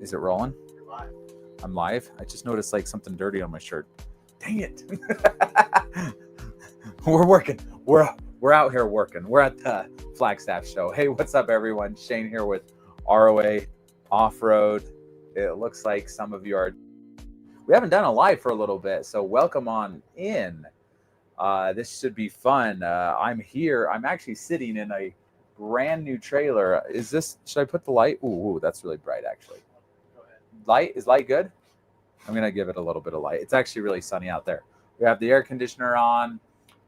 Is it rolling? You're live. I'm live. I just noticed like something dirty on my shirt. Dang it. We're working. We're out here working. We're at the Flagstaff show. Hey, what's up, everyone? Shane here with ROA Off-Road. It looks like some of you are. We haven't done a live for a little bit, so welcome on in. This should be fun. I'm here. I'm actually sitting in a brand new trailer. Should I put the light? Ooh, that's really bright, actually. Go ahead. Light? Is light good? I'm going to give it a little bit of light. It's actually really sunny out there. We have the air conditioner on,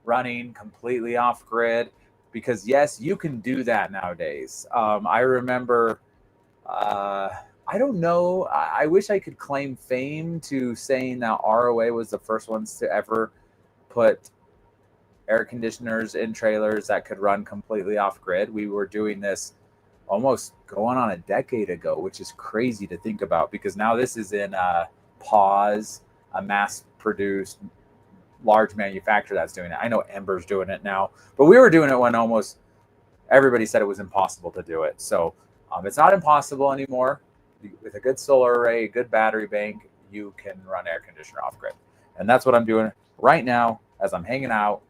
running completely off grid, because yes, you can do that nowadays. I remember, I don't know, I wish I could claim fame to saying that ROA was the first ones to ever put air conditioners in trailers that could run completely off grid. We were doing this almost going on a decade ago, which is crazy to think about, because now this is in Pause, a mass-produced large manufacturer that's doing it. I know Ember's doing it now, but we were doing it when almost everybody said it was impossible to do it. So it's not impossible anymore. With a good solar array, a good battery bank, you can run air conditioner off grid. And that's what I'm doing right now as I'm hanging out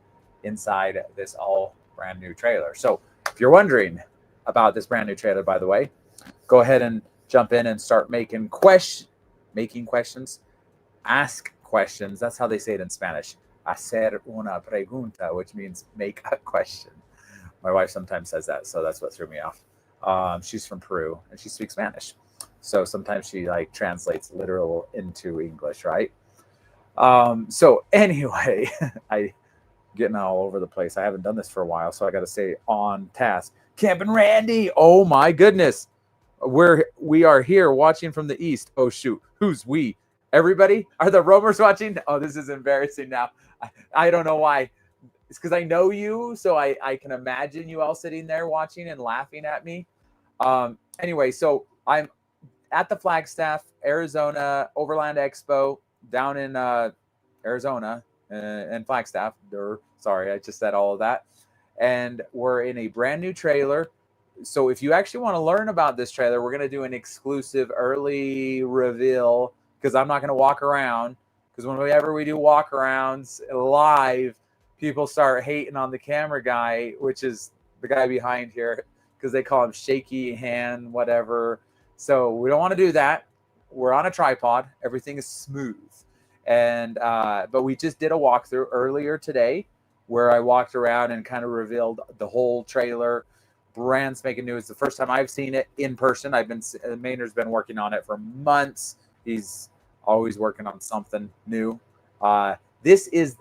inside this all brand new trailer. So if you're wondering about this brand new trailer, by the way, go ahead and jump in and start making questions, ask questions. That's how they say it in Spanish. Hacer una pregunta, which means make a question. My wife sometimes says that, so that's what threw me off. She's from Peru and she speaks Spanish, so sometimes she like translates literal into English, right? So anyway, I getting all over the place. I haven't done this for a while, so I got to stay on task. Camp and Randy, oh my goodness, we are here watching from the east. Oh shoot, who's we? Everybody? Are the roamers watching? Oh, this is embarrassing now. I don't know why. It's because I know you, so I can imagine you all sitting there watching and laughing at me. Anyway, so I'm at the Flagstaff, Arizona Overland Expo down in Arizona and Flagstaff. Sorry, I just said all of that. And we're in a brand new trailer. So if you actually want to learn about this trailer, we're going to do an exclusive early reveal, because I'm not going to walk around, because whenever we do walk arounds live, people start hating on the camera guy, which is the guy behind here, because they call him shaky hand, whatever. So we don't want to do that. We're on a tripod. Everything is smooth. And but we just did a walkthrough earlier today where I walked around and kind of revealed the whole trailer. Brand spanking new. It's the first time I've seen it in person. Maynard's been working on it for months. He's always working on something new. This is,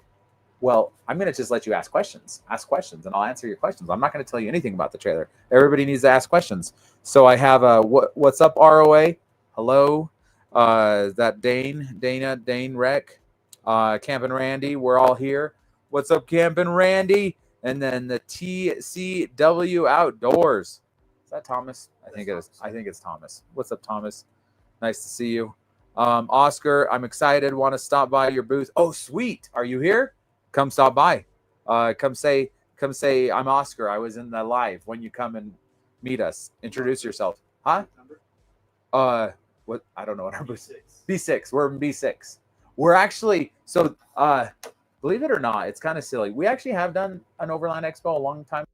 well, I'm going to just let you ask questions, and I'll answer your questions. I'm not going to tell you anything about the trailer. Everybody needs to ask questions. So I have what's up, ROA? Hello. Is that Dane Rec, Camp and Randy? We're all here. What's up, Camp and Randy? And then the TCW Outdoors. Is that Thomas? I think it is. I think it's Thomas. What's up, Thomas? Nice to see you. Oscar, I'm excited. Want to stop by your booth? Oh, sweet. Are you here? Come stop by. Come say, I'm Oscar. I was in the live. When you come and meet us, introduce yourself. Huh? What? I don't know what our booth is. B6. We're in B6. We're actually, so believe it or not, it's kind of silly. We actually have done an Overland Expo a long time,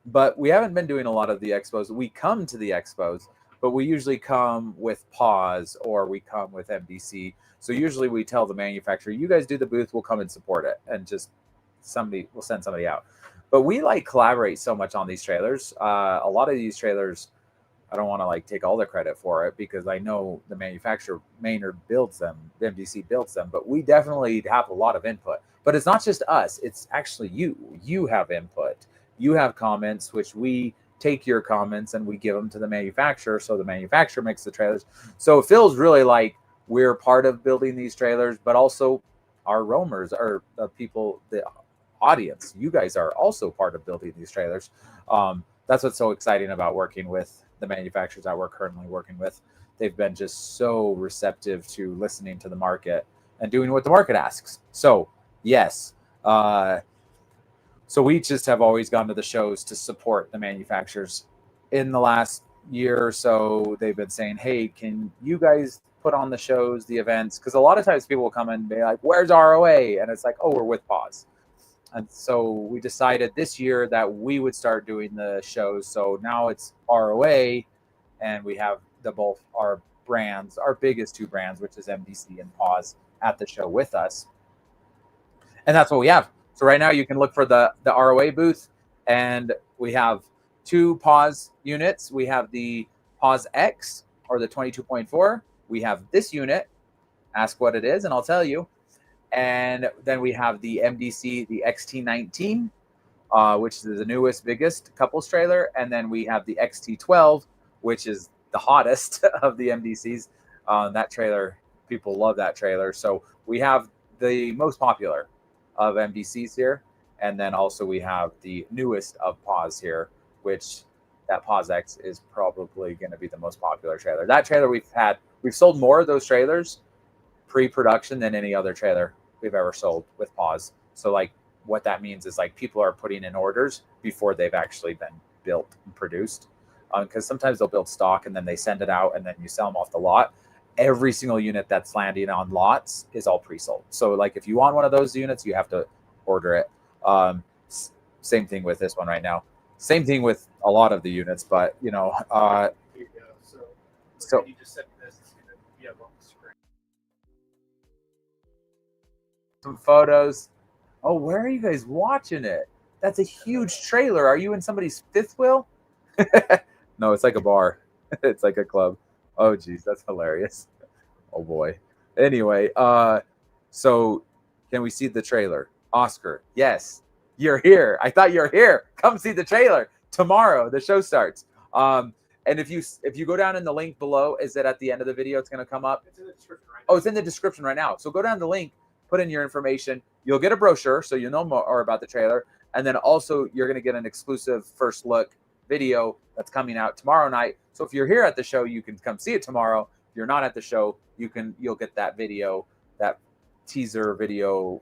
but we haven't been doing a lot of the expos. We come to the expos, but we usually come with Pause or we come with MDC. So usually we tell the manufacturer, you guys do the booth, we'll come and support it, and just we'll send somebody out. But we like collaborate so much on these trailers. A lot of these trailers, I don't want to like take all the credit for it, because I know the manufacturer, Maynard, builds them, MDC builds them, but we definitely have a lot of input. But it's not just us, it's actually you. You have input. You have comments, which we take your comments and we give them to the manufacturer, so the manufacturer makes the trailers. So it feels really like we're part of building these trailers, but also our roamers are the people, the audience. You guys are also part of building these trailers. That's what's so exciting about working with the manufacturers that we're currently working with. They've been just so receptive to listening to the market and doing what the market asks. So yes, so we just have always gone to the shows to support the manufacturers. In the last year or so, they've been saying, hey, can you guys put on the shows, the events? Because a lot of times people will come and be like, where's ROA? And it's like, oh, we're with Pause. And so we decided this year that we would start doing the shows. So now it's ROA, and we have the both our brands, our biggest two brands, which is MDC and Pause, at the show with us. And that's what we have. So right now you can look for the ROA booth, and we have two Pause units. We have the Pause X, or the 22.4. We have this unit. Ask what it is, and I'll tell you. And then we have the MDC, the XT19, which is the newest, biggest couples trailer. And then we have the XT12, which is the hottest of the MDCs. That trailer, people love that trailer. So we have the most popular of MDCs here. And then also we have the newest of Pause here, which that Pause X is probably going to be the most popular trailer. That trailer we've sold more of those trailers pre-production than any other trailer we've ever sold with Pause. So like what that means is like people are putting in orders before they've actually been built and produced. Because sometimes they'll build stock and then they send it out and then you sell them off the lot. Every single unit that's landing on lots is all pre-sold. So like if you want one of those units, you have to order it. Same thing with this one right now. Same thing with a lot of the units, but you know, so you just set this on the screen. Some photos. Oh, where are you guys watching it? That's a huge trailer. Are you in somebody's fifth wheel? No, it's like a bar. It's like a club. Oh, geez, that's hilarious. Oh boy. Anyway, so can we see the trailer? Oscar, yes, you're here. I thought you're here. Come see the trailer tomorrow. The show starts. And if you go down in the link below, is it at the end of the video? It's going to come up. It's in the description right now. Oh, it's in the description right now. So go down the link, put in your information. You'll get a brochure, so you know more about the trailer. And then also you're going to get an exclusive first look video that's coming out tomorrow night. So if you're here at the show, you can come see it tomorrow. If you're not at the show, you'll get that video, that teaser video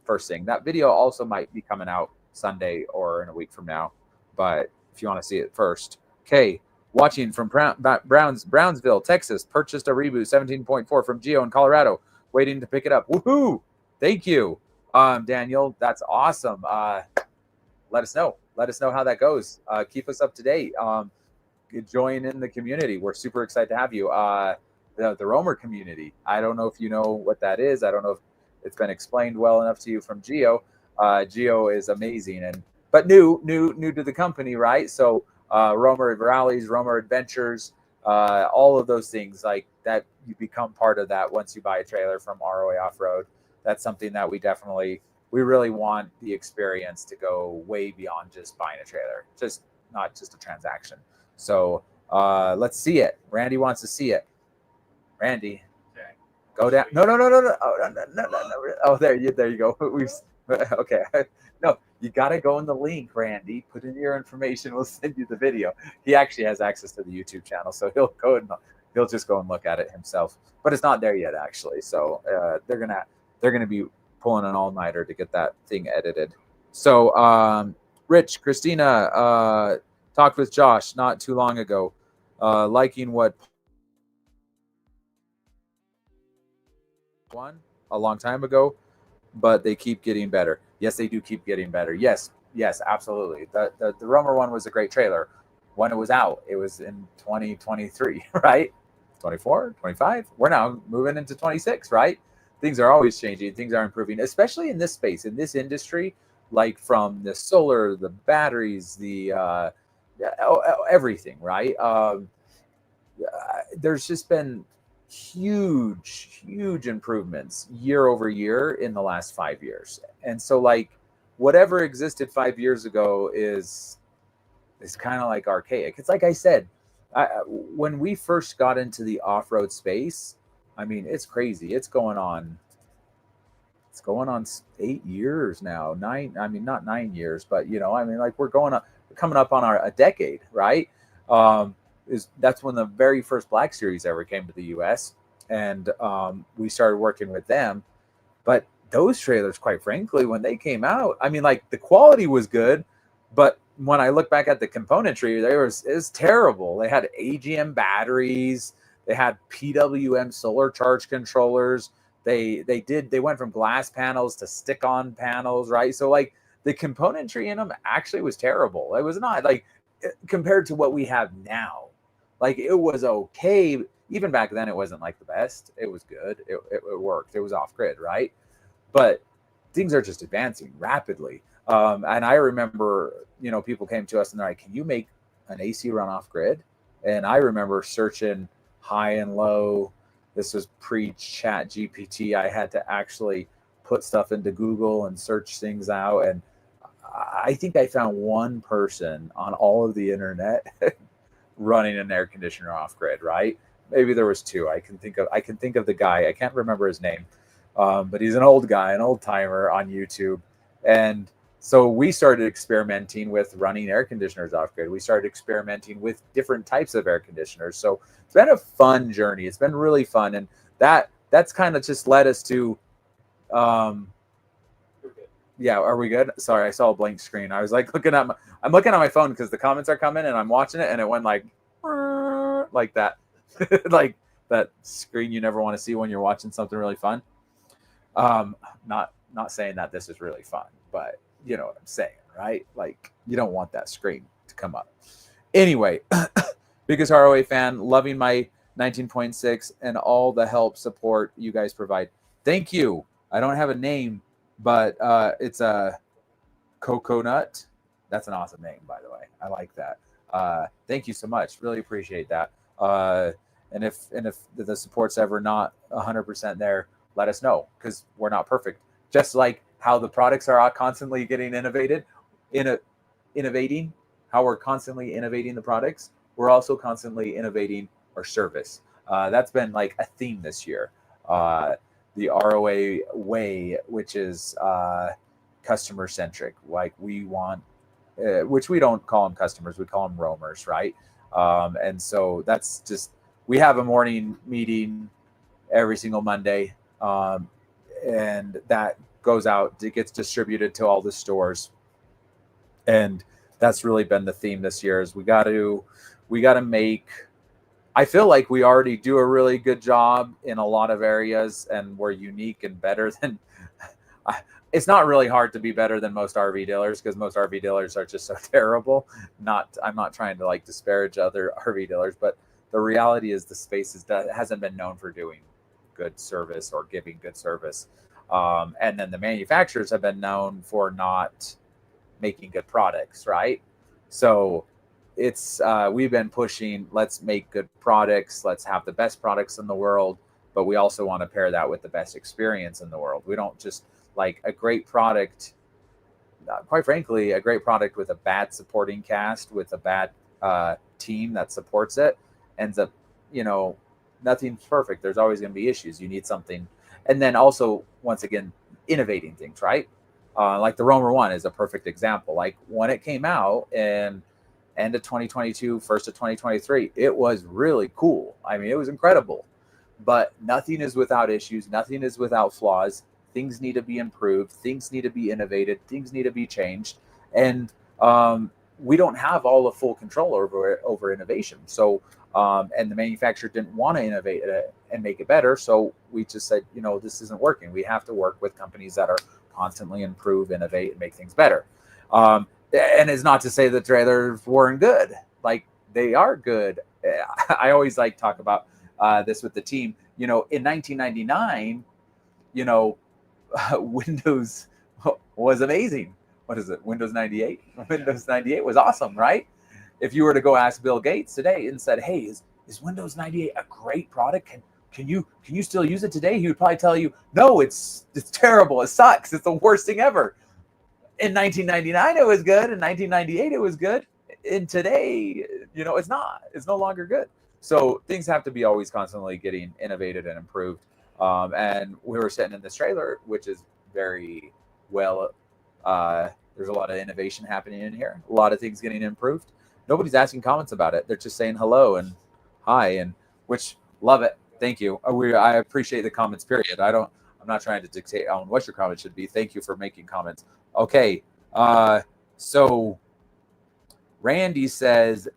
first thing. That video also might be coming out Sunday or in a week from now. But if you want to see it first. Okay, watching from Brownsville, Texas, purchased a Reboot 17.4 from Geo in Colorado, waiting to pick it up. Woohoo! Thank you, Daniel. That's awesome. Let us know. Let us know how that goes. Keep us up to date. Join in the community. We're super excited to have you. The Roamer community. I don't know if you know what that is. I don't know if it's been explained well enough to you from Geo. Geo is amazing, but new to the company, right? So Roamer rallies, Roamer adventures, all of those things like that. You become part of that once you buy a trailer from ROA Off-Road. That's something that we really want the experience to go way beyond just buying a trailer, just not just a transaction. So let's see it. Randy wants to see it. Randy, okay. Go down. No. Oh, no. Oh, there you go. Okay. No, you got to go in the link, Randy. Put in your information. We'll send you the video. He actually has access to the YouTube channel, so he'll just go and look at it himself. But it's not there yet, actually. So they're gonna be pulling an all-nighter to get that thing edited. So Rich, Christina talked with Josh not too long ago, liking what one a long time ago, but they keep getting better. Yes, they do keep getting better. Yes, absolutely. The Roamer one was a great trailer when it was out. It was in 2023, right? 24, 25. We're now moving into 26, right? Things are always changing. Things are improving, especially in this space, in this industry, like from the solar, the batteries, the everything, right? There's just been huge improvements year over year in the last 5 years. And so like whatever existed 5 years ago is kind of like archaic. It's like I said, when we first got into the off-road space, I mean, it's crazy. It's going on 8 years now. Not 9 years, but like we're coming up on a decade, right? That's when the very first Black Series ever came to the US, and we started working with them. But those trailers, quite frankly, when they came out, I mean, like the quality was good, but when I look back at the componentry, it was terrible. They had AGM batteries, they had PWM solar charge controllers. They went from glass panels to stick-on panels, right? So like the componentry in them actually was terrible. It was not like compared to what we have now. Like it was okay. Even back then, it wasn't like the best. It was good. It worked. It was off grid, right? But things are just advancing rapidly. And I remember, people came to us and they're like, "Can you make an AC run off grid?" And I remember searching high and low. This was pre-Chat GPT. I had to actually put stuff into Google and search things out. And I think I found one person on all of the internet running an air conditioner off grid, right? Maybe there was two. I can think of the guy. I can't remember his name, but he's an old guy, an old timer on YouTube. And so we started experimenting with running air conditioners off grid. We started experimenting with different types of air conditioners. So it's been a fun journey. It's been really fun, and that's kind of just led us to. Yeah, are we good? Sorry, I saw a blank screen. I was like I'm looking at my phone because the comments are coming and I'm watching it and it went like that, like that screen you never want to see when you're watching something really fun. Not saying that this is really fun, but you know what I'm saying, right? Like you don't want that screen to come up. Anyway, biggest ROA fan, loving my 19.6 and all the help support you guys provide. Thank you. I don't have a name, but it's a Coconut. That's an awesome name, by the way. I like that. Thank you so much. Really appreciate that. And if the support's ever not 100% there, let us know because we're not perfect. Just like how the products are constantly getting innovating, how we're constantly innovating the products, we're also constantly innovating our service. That's been like a theme this year. The ROA way, which is customer centric. Like we want, which we don't call them customers, we call them roamers, right? And so that's just, we have a morning meeting every single Monday, and that goes out, it gets distributed to all the stores. And that's really been the theme this year is we got to make, I feel like we already do a really good job in a lot of areas and we're unique and better than, it's not really hard to be better than most RV dealers because most RV dealers are just so terrible. I'm not trying to like disparage other RV dealers, but the reality is the space hasn't been known for doing good service or giving good service. And then the manufacturers have been known for not making good products, right? So it's we've been pushing, let's make good products, let's have the best products in the world, but we also want to pair that with the best experience in the world. We don't just like a great product, quite frankly, a great product with a bad supporting cast, with a bad team that supports it, ends up, nothing's perfect. There's always going to be issues. You need something. And then also, once again, innovating things, right? Like the Roamer 1 is a perfect example. Like when it came out in end of 2022, first of 2023, it was really cool. I mean, it was incredible. But nothing is without issues. Nothing is without flaws. Things need to be improved. Things need to be innovated. Things need to be changed. And we don't have all the full control over innovation. So, and the manufacturer didn't want to innovate it and make it better. So we just said, this isn't working. We have to work with companies that are constantly improve, innovate, and make things better. And it's not to say the trailers weren't good. Like they are good. I always like talk about this with the team. In 1999, Windows was amazing. What is it? Windows 98? Windows 98 was awesome, right? If you were to go ask Bill Gates today and said, hey, is Windows 98 a great product? Can you still use it today? He would probably tell you, no, it's terrible. It sucks. It's the worst thing ever. In 1999, it was good. In 1998, it was good. In today, it's not. It's no longer good. So things have to be always constantly getting innovated and improved. And we were sitting in this trailer, which is very well, there's a lot of innovation happening in here. A lot of things getting improved. Nobody's asking comments about it. They're just saying hello and hi, and which love it. Thank you. I appreciate the comments, period. I'm not trying to dictate on what your comment should be. Thank you for making comments. Okay. So Randy says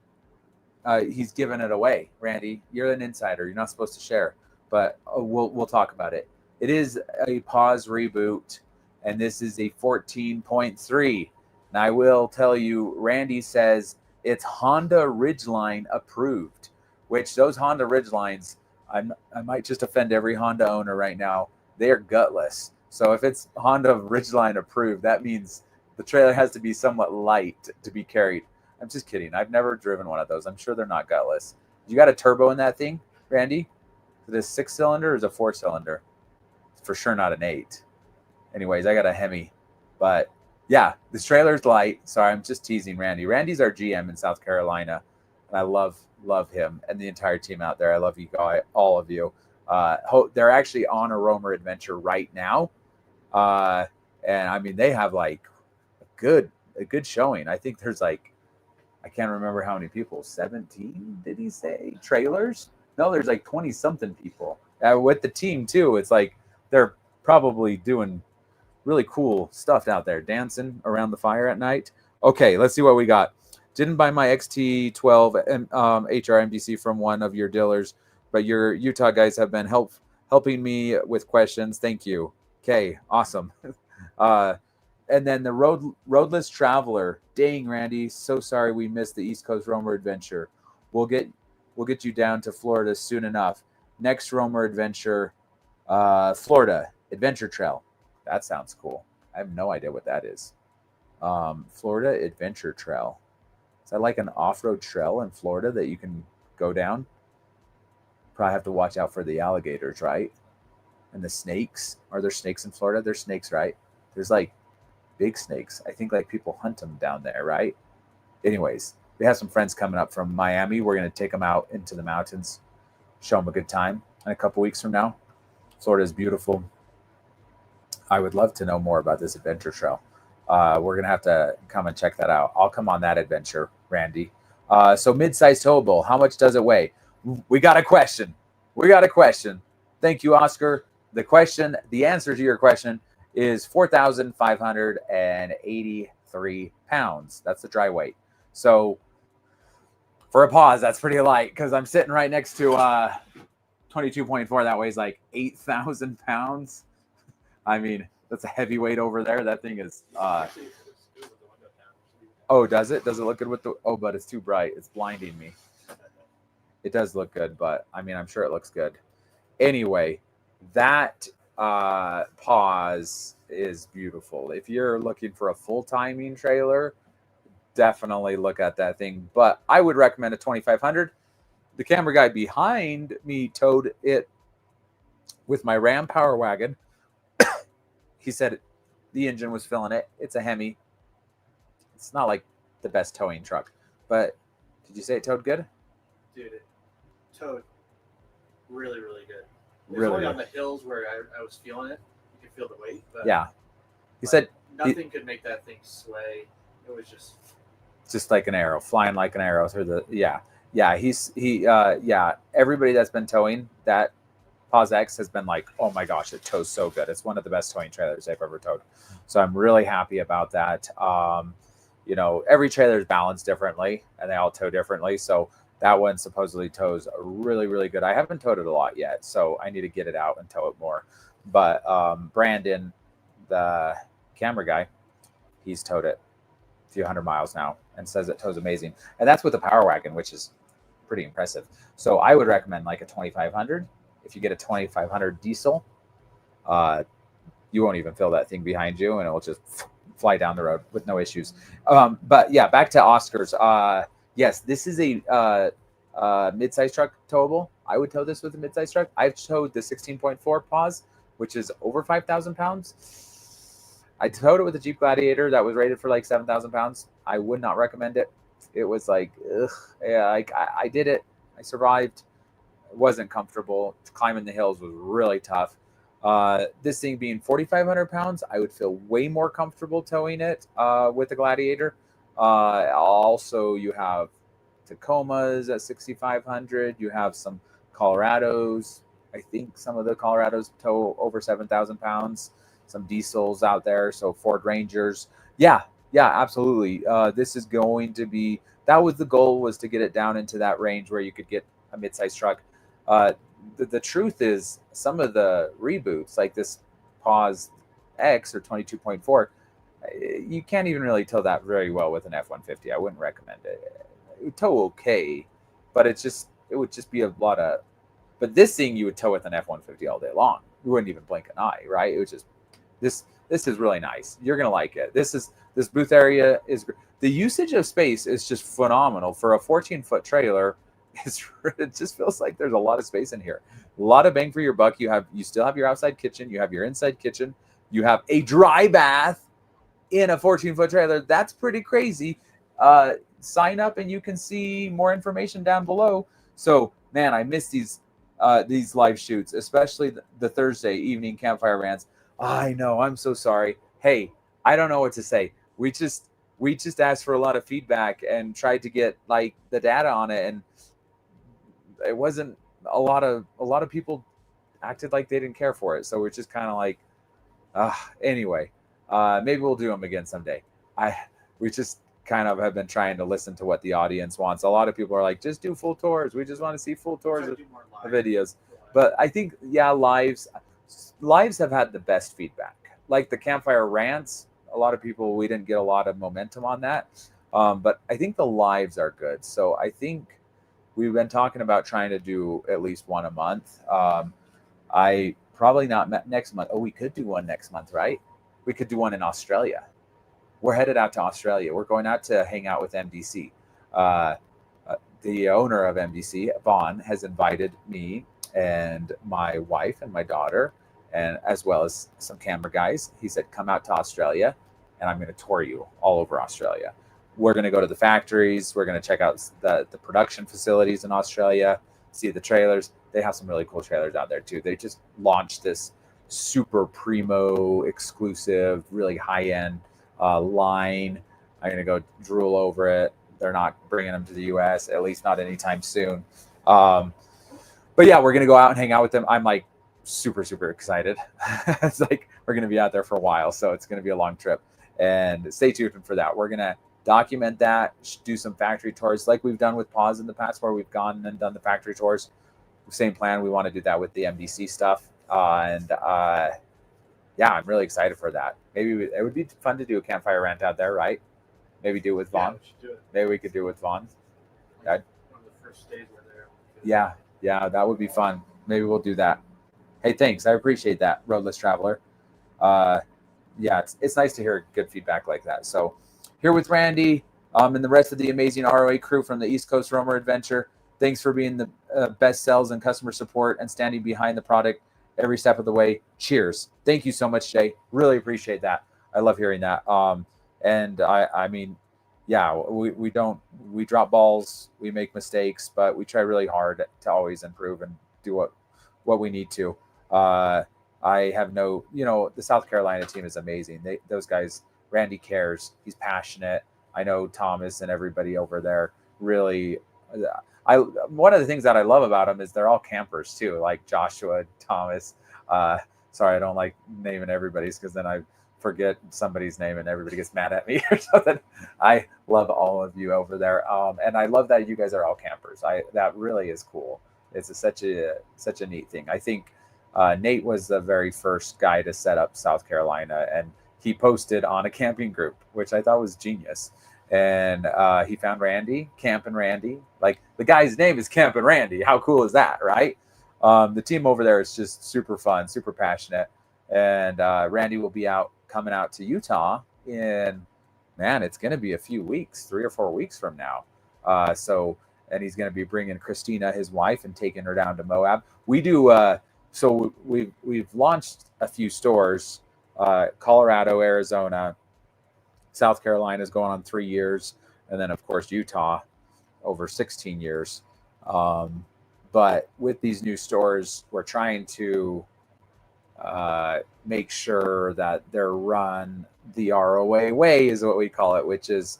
he's giving it away. Randy, you're an insider. You're not supposed to share, but we'll talk about it. It is a Pause Reboot, and this is a 14.3. And I will tell you, Randy says it's Honda Ridgeline approved, which those Honda Ridgelines, I might just offend every Honda owner right now. They're gutless. So if it's Honda Ridgeline approved, that means the trailer has to be somewhat light to be carried. I'm just kidding. I've never driven one of those. I'm sure they're not gutless. You got a turbo in that thing, Randy? Is it a 6-cylinder or is it a 4-cylinder? It's for sure not an 8. Anyways, I got a Hemi. But yeah, this trailer's light. Sorry, I'm just teasing Randy. Randy's our GM in South Carolina, and I love him and the entire team out there. I love you guys, all of you. They're actually on a Romer adventure right now. And I mean, they have like a good showing. I think there's like, I can't remember how many people, 17, did he say? Trailers? No, there's like 20 something people with the team too. It's like they're probably doing really cool stuff out there, dancing around the fire at night. Okay, let's see what we got. Didn't buy my XT12 HRMDC from one of your dealers, but your Utah guys have been helping me with questions. Thank you. Okay, awesome. And then the roadless traveler. Dang, Randy, so sorry we missed the East Coast Romer adventure. We'll get you down to Florida soon enough. Next Romer adventure, Florida Adventure Trail. That sounds cool. I have no idea what that is. Florida Adventure Trail. Is that like an off-road trail in Florida that you can go down? Probably have to watch out for the alligators, right? And the snakes. Are there snakes in Florida? There's snakes, right? There's like big snakes. I think like people hunt them down there, right? Anyways, we have some friends coming up from Miami. We're going to take them out into the mountains, show them a good time. And a couple weeks from now, Florida is beautiful. I would love to know more about this adventure trail. We're going to have to come and check that out. I'll come on that adventure, Randy. So mid-sized towable, how much does it weigh? We got a question. Thank you, Oscar. The answer to your question is 4,583 pounds. That's the dry weight. So for a Pause, that's pretty light because I'm sitting right next to 22.4. That weighs like 8,000 pounds. I mean, that's a heavy weight over there. That thing is. Oh, does it? Does it look good with the? Oh, but it's too bright. It's blinding me. It does look good, but I mean, I'm sure it looks good. Anyway, that Pause is beautiful. If you're looking for a full timing trailer, definitely look at that thing. But I would recommend a 2500. The camera guy behind me towed it with my Ram Power Wagon. He said the engine was feeling it. It's a Hemi. It's not like the best towing truck, but did you say it towed good? Dude, it towed really, really good. It was Really only good. on the hills where I was feeling it. You could feel the weight. But Yeah. He said nothing could make that thing sway. It was just like an arrow, flying like an arrow through the everybody that's been towing that Pause X has been like, oh my gosh, it tows so good. It's one of the best towing trailers I've ever towed. So I'm really happy about that. Every trailer is balanced differently and they all tow differently. So that one supposedly tows really, really good. I haven't towed it a lot yet, so I need to get it out and tow it more. But Brandon, the camera guy, he's towed it a few hundred miles now and says it tows amazing. And that's with the Power Wagon, which is pretty impressive. So I would recommend like a 2500. If you get a 2500 diesel, you won't even feel that thing behind you, and it will just fly down the road with no issues. But yeah, back to Oscar's. Yes, this is a mid-size truck towable. I would tow this with a mid-size truck. I've towed the 16.4 Pause, which is over 5,000 pounds. I towed it with a Jeep Gladiator that was rated for like 7,000 pounds. I would not recommend it. It was like, ugh. Yeah, I did it. I survived. It wasn't comfortable. Climbing the hills was really tough. This thing being 4,500 pounds, I would feel way more comfortable towing it with the Gladiator. Also, you have Tacomas at 6,500. You have some Colorados. I think some of the Colorados tow over 7,000 pounds. Some diesels out there. So Ford Rangers. Yeah, absolutely. This is going to be that was the goal, was to get it down into that range where you could get a mid-sized truck. Uh, the truth is, some of the reboots, like this Pause X or 22.4, you can't even really tow that very well with an F-150. I wouldn't recommend it. It would tow okay, but it would just be a lot of. But this thing you would tow with an F-150 all day long. You wouldn't even blink an eye, right? It was just this is really nice. You're gonna like it. This booth area is, the usage of space is just phenomenal for a 14-foot trailer. It just feels like there's a lot of space in here. A lot of bang for your buck. You still have your outside kitchen. You have your inside kitchen. You have a dry bath in a 14-foot trailer. That's pretty crazy. Sign up and you can see more information down below. So, man, I miss these live shoots, especially the Thursday evening campfire rants. I know, I'm so sorry. Hey, I don't know what to say. We just asked for a lot of feedback and tried to get like the data on it, and it wasn't a lot of people acted like they didn't care for it. So we're just kind of like, anyway, maybe we'll do them again someday. We just kind of have been trying to listen to what the audience wants. A lot of people are like, just do full tours. We just want to see full tours of videos. But I think, yeah, lives have had the best feedback. Like the campfire rants, a lot of people, we didn't get a lot of momentum on that. But I think the lives are good. So I think we've been talking about trying to do at least one a month. I probably not next month. Oh, we could do one next month, right? We could do one in Australia. We're headed out to Australia. We're going out to hang out with MDC. The owner of MDC, Vaughn, has invited me and my wife and my daughter, and as well as some camera guys. He said, come out to Australia and I'm going to tour you all over Australia. We're going to go to the factories. We're going to check out the production facilities in Australia, see the trailers. They have some really cool trailers out there too. They just launched this super primo exclusive, really high-end line. I'm going to go drool over it. They're not bringing them to the US, at least not anytime soon. But yeah, we're going to go out and hang out with them. I'm like super excited. It's like we're going to be out there for a while, so it's going to be a long trip. And stay tuned for that. We're going to document that, do some factory tours like we've done with Pause in the past, where we've gone and done the factory tours. Same plan. We want to do that with the MDC stuff. Yeah, I'm really excited for that. Maybe it would be fun to do a campfire rant out there, right? Maybe do it with Vaughn. Yeah, maybe we could do it with Vaughn. Like one of the first days we're there. Yeah, that would be fun. Maybe we'll do that. Hey, thanks. I appreciate that, Roadless Traveler. Yeah, it's nice to hear good feedback like that. So here with Randy and the rest of the amazing ROA crew from the East Coast Roamer Adventure. Thanks for being the best sales and customer support and standing behind the product every step of the way. Cheers. Thank you so much, Jay. Really appreciate that. I love hearing that. And I mean, yeah, we drop balls, we make mistakes, but we try really hard to always improve and do what we need to. I have no, the South Carolina team is amazing. Those guys, Randy cares. He's passionate. I know Thomas and everybody over there really. One of the things that I love about them is they're all campers too, like Joshua, Thomas. Sorry, I don't like naming everybody's because then I forget somebody's name and everybody gets mad at me or something. I love all of you over there, and I love that you guys are all campers. That really is cool. It's such a neat thing. I think Nate was the very first guy to set up South Carolina, and he posted on a camping group, which I thought was genius. And he found Randy, Campin' Randy. Like, the guy's name is Campin' Randy. How cool is that, right? The team over there is just super fun, super passionate. And Randy will be coming out to Utah in, man, it's going to be a few weeks, 3 or 4 weeks from now. And he's going to be bringing Christina, his wife, and taking her down to Moab. We do, so we've launched a few stores, Colorado, Arizona, South Carolina is going on 3 years, and then of course Utah over 16 years. But with these new stores, we're trying to make sure that they're run the ROA way, is what we call it, which is,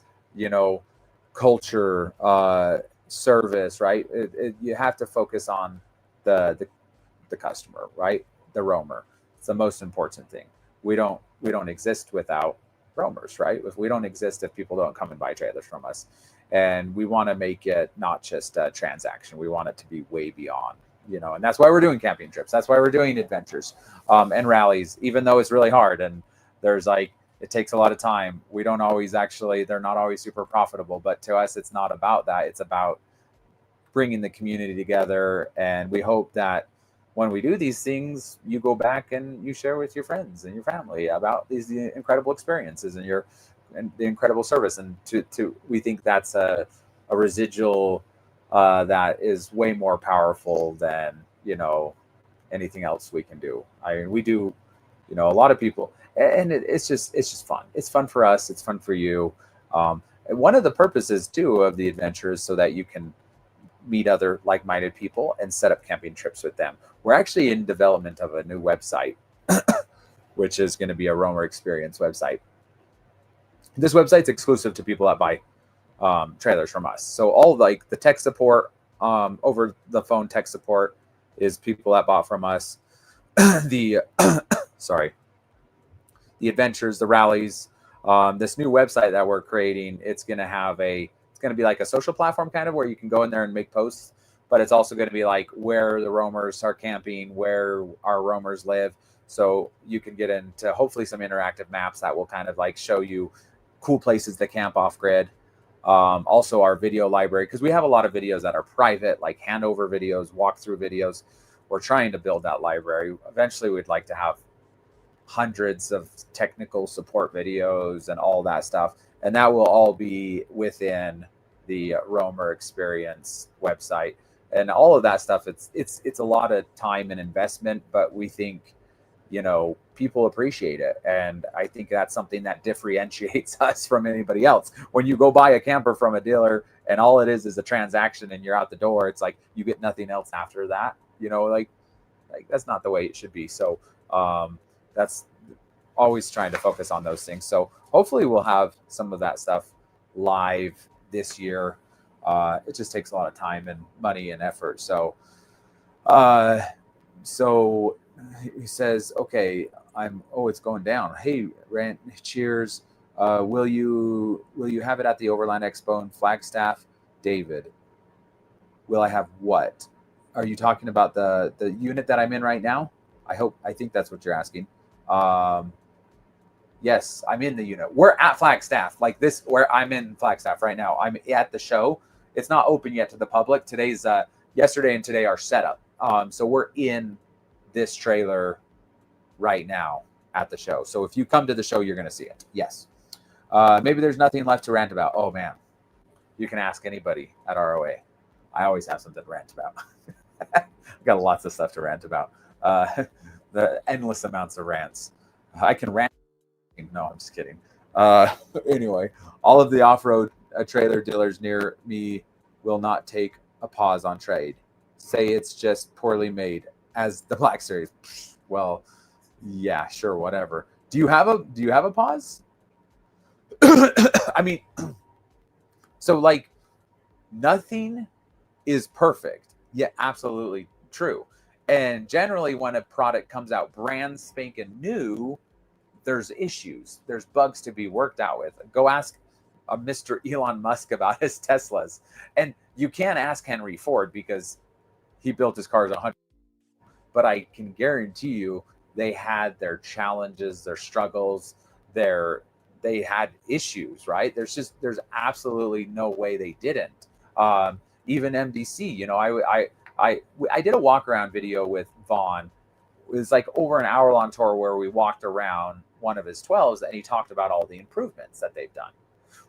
culture, service, right? You have to focus on the customer, right? The roamer. It's the most important thing. We don't exist without roamers, right? If we don't exist, if people don't come and buy trailers from us. And we want to make it not just a transaction. We want it to be way beyond, and that's why we're doing camping trips. That's why we're doing adventures and rallies, even though it's really hard. And there's it takes a lot of time. We don't always they're not always super profitable, but to us, it's not about that. It's about bringing the community together. And we hope that when we do these things, you go back and you share with your friends and your family about these incredible experiences and the incredible service. And we think that's a residual that is way more powerful than anything else we can do. I mean, we do, a lot of people, and it's just fun. It's fun for us. It's fun for you. And one of the purposes too of the adventure is so that you can meet other like-minded people and set up camping trips with them. We're actually in development of a new website, which is going to be a roamer experience website. This website's exclusive to people that buy trailers from us. So all the tech support, over the phone tech support, is people that bought from us. The the adventures, the rallies, this new website that we're creating, it's going to be like a social platform kind of where you can go in there and make posts, but it's also going to be like where the roamers are camping, where our roamers live. So you can get into hopefully some interactive maps that will kind of show you cool places to camp off grid. Also our video library, because we have a lot of videos that are private, like handover videos, walkthrough videos. We're trying to build that library. Eventually we'd like to have hundreds of technical support videos and all that stuff. And that will all be within the roamer experience website. And all of that stuff, it's a lot of time and investment, but we think, people appreciate it. And I think that's something that differentiates us from anybody else. When you go buy a camper from a dealer and all it is a transaction and you're out the door, it's like you get nothing else after that. That's not the way it should be. So that's always trying to focus on those things. So hopefully we'll have some of that stuff live this year. It just takes a lot of time and money and effort. So he says, okay, it's going down. Hey, Rant, cheers. Will you have it at the Overland Expo in Flagstaff? David, will I have what? Are you talking about the unit that I'm in right now? I think that's what you're asking. Yes, I'm in the unit. We're at Flagstaff, where I'm in Flagstaff right now. I'm at the show. It's not open yet to the public. Yesterday and today are set up. So we're in this trailer right now at the show. So if you come to the show, you're going to see it. Yes. Maybe there's nothing left to rant about. Oh man, you can ask anybody at ROA. I always have something to rant about. I've got lots of stuff to rant about. The endless amounts of rants. I can rant. No, I'm just kidding. Anyway, all of the off-road trailer dealers near me will not take a pause on trade. Say it's just poorly made, as the Black Series. Well, yeah, sure, whatever. Do you have a pause? I mean, so nothing is perfect. Yeah, absolutely true. And generally, when a product comes out brand spanking new, there's issues. There's bugs to be worked out with. Go ask Mr. Elon Musk about his Teslas. And you can't ask Henry Ford because he built his cars 100. But I can guarantee you they had their challenges, their struggles, they had issues, right? There's absolutely no way they didn't. Even MDC, I did a walk around video with Vaughn. It was over an hour-long tour where we walked around one of his 12s and he talked about all the improvements that they've done.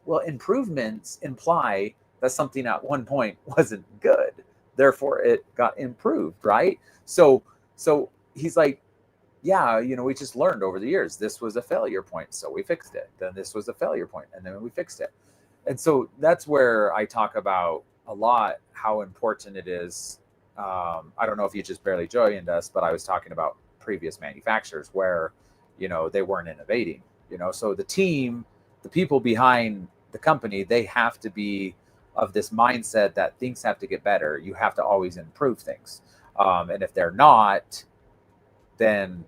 Well, improvements imply that something at one point wasn't good. Therefore, it got improved, right? So he's like, yeah, we just learned over the years, this was a failure point, so we fixed it. Then this was a failure point, and then we fixed it. And so that's where I talk about a lot how important it is. I don't know if you just barely joined us, but I was talking about previous manufacturers where, they weren't innovating, so the team, the people behind the company, they have to be of this mindset that things have to get better. You have to always improve things. And if they're not, then,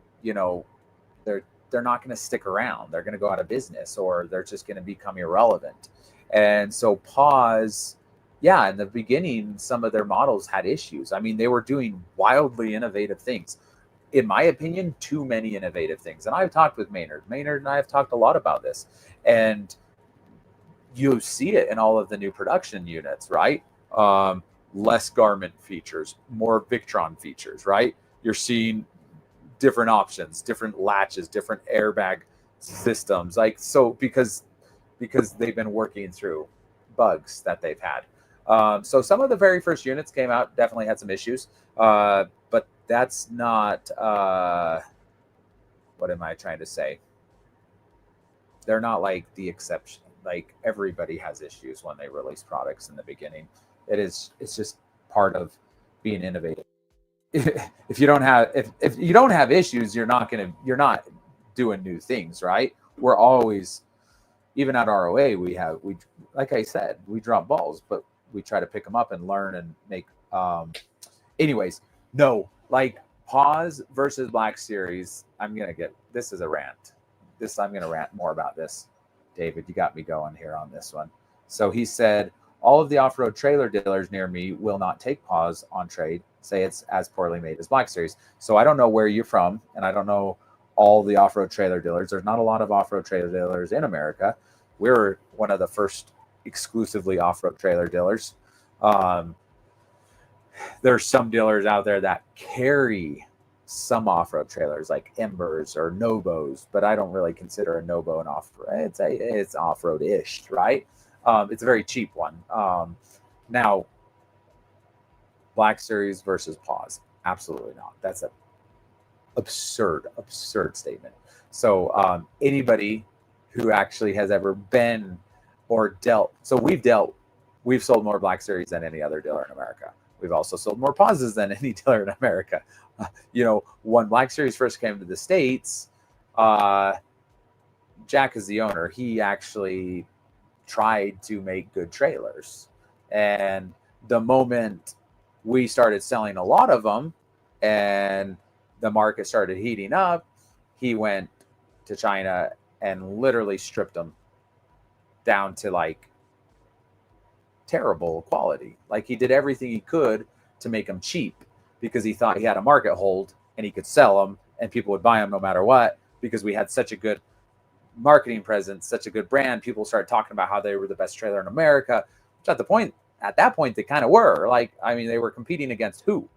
they're not going to stick around. They're going to go out of business, or they're just going to become irrelevant. And so Pause, yeah, in the beginning, some of their models had issues. I mean, they were doing wildly innovative things. In my opinion, too many innovative things. And I've talked with Maynard. Maynard and I have talked a lot about this. And you see it in all of the new production units, right? Less garment features, more Victron features, right? You're seeing different options, different latches, different airbag systems. Like, so because they've been working through bugs that they've had. So some of the very first units came out definitely had some issues, but that's not what am I trying to say? They're not like the exception. Like, everybody has issues when they release products in the beginning. It's just part of being innovative. If you don't have if you don't have issues, you're not doing new things, right? We're always, even at ROA, we like I said, we drop balls, but we try to pick them up and learn and make. Anyways, no, like Pause versus Black Series. This is a rant. I'm gonna rant more about this. David, you got me going here on this one. So he said, all of the off-road trailer dealers near me will not take Pause on trade, say it's as poorly made as Black Series. So I don't know where you're from, and I don't know all the off-road trailer dealers. There's not a lot of off-road trailer dealers in America. We're one of the first exclusively off-road trailer dealers. There's some dealers out there that carry some off-road trailers like Embers or Nobos, but I don't really consider a Nobo an off-road. It's off-road-ish, right? It's a very cheap one. Now, Black Series versus Pause, absolutely not. That's a absurd statement. So anybody who actually has ever been or dealt, so we've sold more Black Series than any other dealer in America. We've also sold more Pauses than any dealer in America. When Black Series first came to the States, Jack is the owner. He actually tried to make good trailers. And the moment we started selling a lot of them and the market started heating up, he went to China and literally stripped them down to like terrible quality. Like, he did everything he could to make them cheap because he thought he had a market hold and he could sell them and people would buy them no matter what, because we had such a good marketing presence, such a good brand. People started talking about how they were the best trailer in America, which at that point they kind of were. Like, I mean, they were competing against who?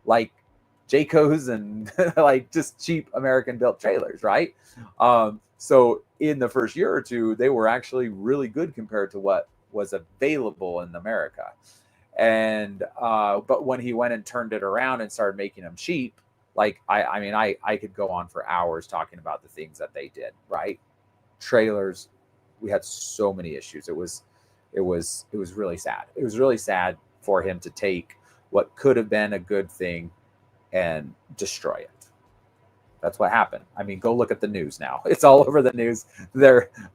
Like Jayco's and like just cheap American built trailers, right? So in the first year or two, they were actually really good compared to what was available in America. And but when he went and turned it around and started making them cheap, like I could go on for hours talking about the things that they did, right? Trailers, we had so many issues. It was really sad. It was really sad for him to take what could have been a good thing and destroy it. That's what happened. I mean, go look at the news now. It's all over the news.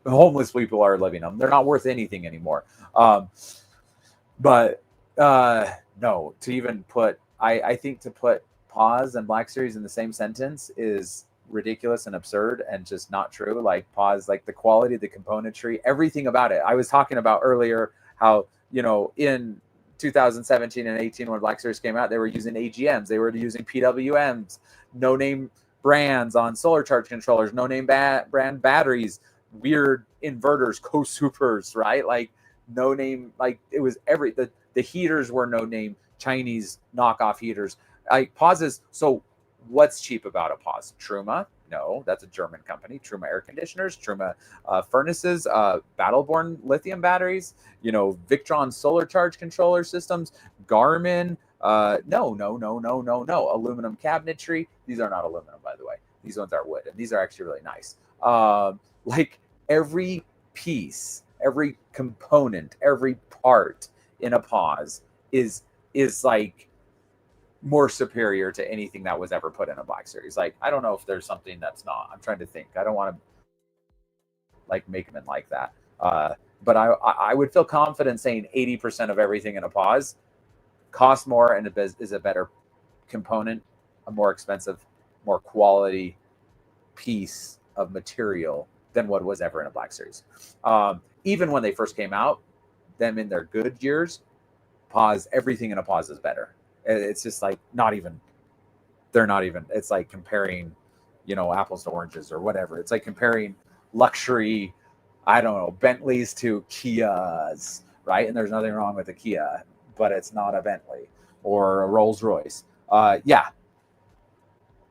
Homeless people are living them. They're not worth anything anymore. But no, to even put, I think to put Pause and Black Series in the same sentence is ridiculous and absurd and just not true. Like, Pause, like the quality, the componentry, everything about it. I was talking about earlier how, in 2017 and 18, when Black Series came out, they were using AGMs, they were using PWMs, no name brands on solar charge controllers, no name brand batteries, weird inverters, co-supers, right? Like, no name, like it was the heaters were no name Chinese knockoff heaters. Like, Pauses. So what's cheap about a Pause? Truma? No, that's a German company. Truma air conditioners, Truma furnaces, Battleborn lithium batteries, Victron solar charge controller systems, Garmin. No. Aluminum cabinetry. These are not aluminum, by the way. These ones are wood, and these are actually really nice. Like, every piece, every component, every part in a Pause is like more superior to anything that was ever put in a Black Series. Like, I don't know if there's something that's not. I'm trying to think. I don't want to like make them like that. But I would feel confident saying 80% of everything in a Pause costs more and is a better component, a more expensive, more quality piece of material than what was ever in a Black Series. Even when they first came out, them in their good years, Pause, everything in a Pause is better. It's just like not even, they're not even, it's like comparing, apples to oranges or whatever. It's like comparing luxury, I don't know, Bentleys to Kias, right? And there's nothing wrong with a Kia, but it's not a Bentley or a Rolls Royce. Yeah,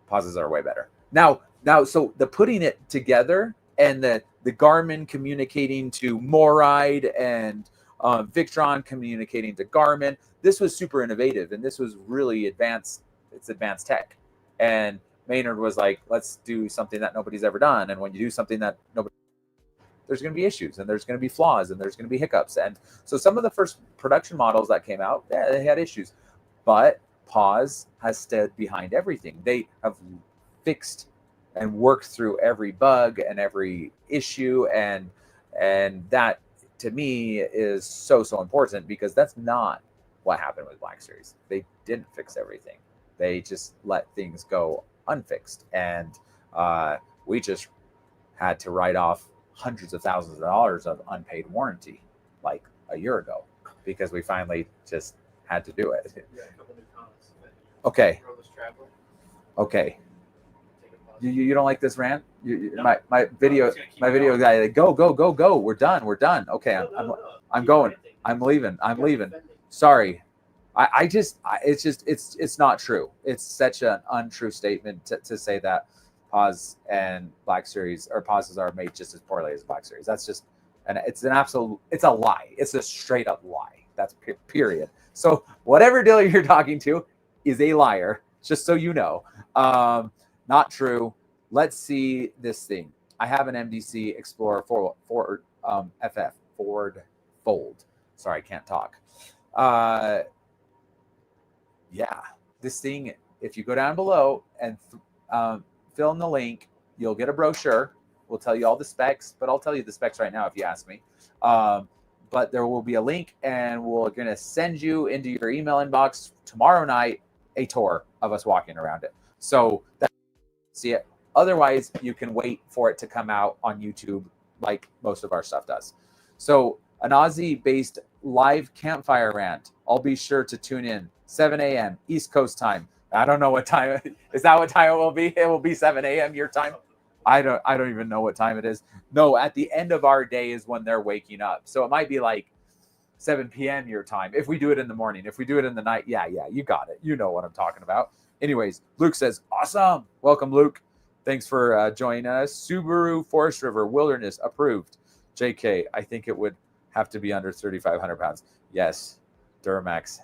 Pauses are way better. Now, so the putting it together and the Garmin communicating to Moride and Victron communicating to Garmin, this was super innovative and this was really advanced. It's advanced tech. And Maynard was like, let's do something that nobody's ever done. And when you do something that nobody, there's going to be issues and there's going to be flaws and there's going to be hiccups. And so some of the first production models that came out, yeah, they had issues, but Pause has stood behind everything. They have fixed and worked through every bug and every issue, and that to me is so important, because that's not what happened with Black Series. They didn't fix everything. They just let things go unfixed, and we just had to write off hundreds of thousands of dollars of unpaid warranty like a year ago, because we finally just had to do it. Yeah, a couple new comments. Okay. Throw this trapper, Okay. take a pause. You don't like this rant? No. My video, No, I'm just gonna keep my it video going. guy, like, go. We're done. Okay, No. I'm Keep going. ranting. I'm leaving. I'm Keep leaving. defending. Sorry. It's not true. It's such an untrue statement to say that Pause and Black Series, or Pauses, are made just as poorly as Black Series. That's just, and it's a lie. It's a straight up lie. That's period. So whatever dealer you're talking to is a liar, just so you know. Not true. Let's see this thing. I have an MDC Explorer Ford FF Ford Fold. Sorry, I can't talk. Yeah, this thing, if you go down below and fill in the link, you'll get a brochure. We'll tell you all the specs, but I'll tell you the specs right now if you ask me. But there will be a link, and we're going to send you into your email inbox tomorrow night a tour of us walking around it. So see it. Otherwise, you can wait for it to come out on YouTube like most of our stuff does. So an Aussie-based live campfire rant. I'll be sure to tune in. 7 a.m. East Coast time. I don't know what time. Is that what time it will be? It will be 7 a.m. your time. I don't even know what time it is. No, at the end of our day is when they're waking up. So it might be like 7 p.m. your time. If we do it in the morning, if we do it in the night, yeah, you got it. You know what I'm talking about. Anyways, Luke says, awesome. Welcome, Luke. Thanks for joining us. Subaru Forest River Wilderness approved. JK, I think it would have to be under 3,500 pounds. Yes, Duramax.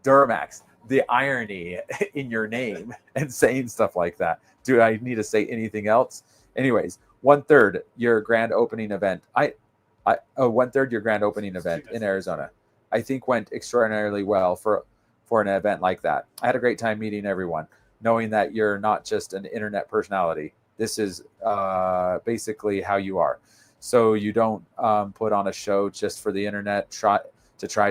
Duramax. The irony in your name and saying stuff like that. Do I need to say anything else? Anyways, 1/3 your grand opening event. 1/3 your grand opening event in Arizona, I think went extraordinarily well for an event like that. I had a great time meeting everyone, knowing that you're not just an internet personality. This is basically how you are. So you don't put on a show just for the internet, try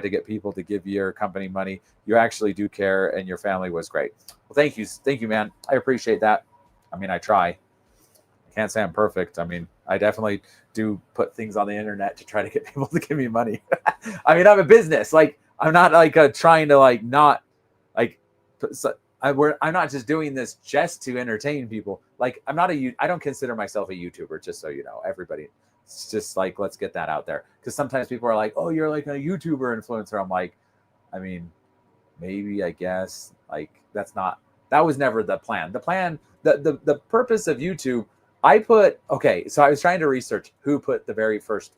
to get people to give your company money. You actually do care, and your family was great. Well, thank you, man. I appreciate that. I mean, I try. I can't say I'm perfect. I mean, I definitely do put things on the internet to try to get people to give me money. I mean, I'm a business. Like, I'm not like trying to like not like. I'm not just doing this just to entertain people. Like, I don't consider myself a YouTuber, just so you know, everybody. It's just like, let's get that out there. Because sometimes people are like, oh, you're like a YouTuber influencer. I'm like, I mean, maybe, I guess, like, that was never the plan. The purpose of YouTube, so I was trying to research who put the very first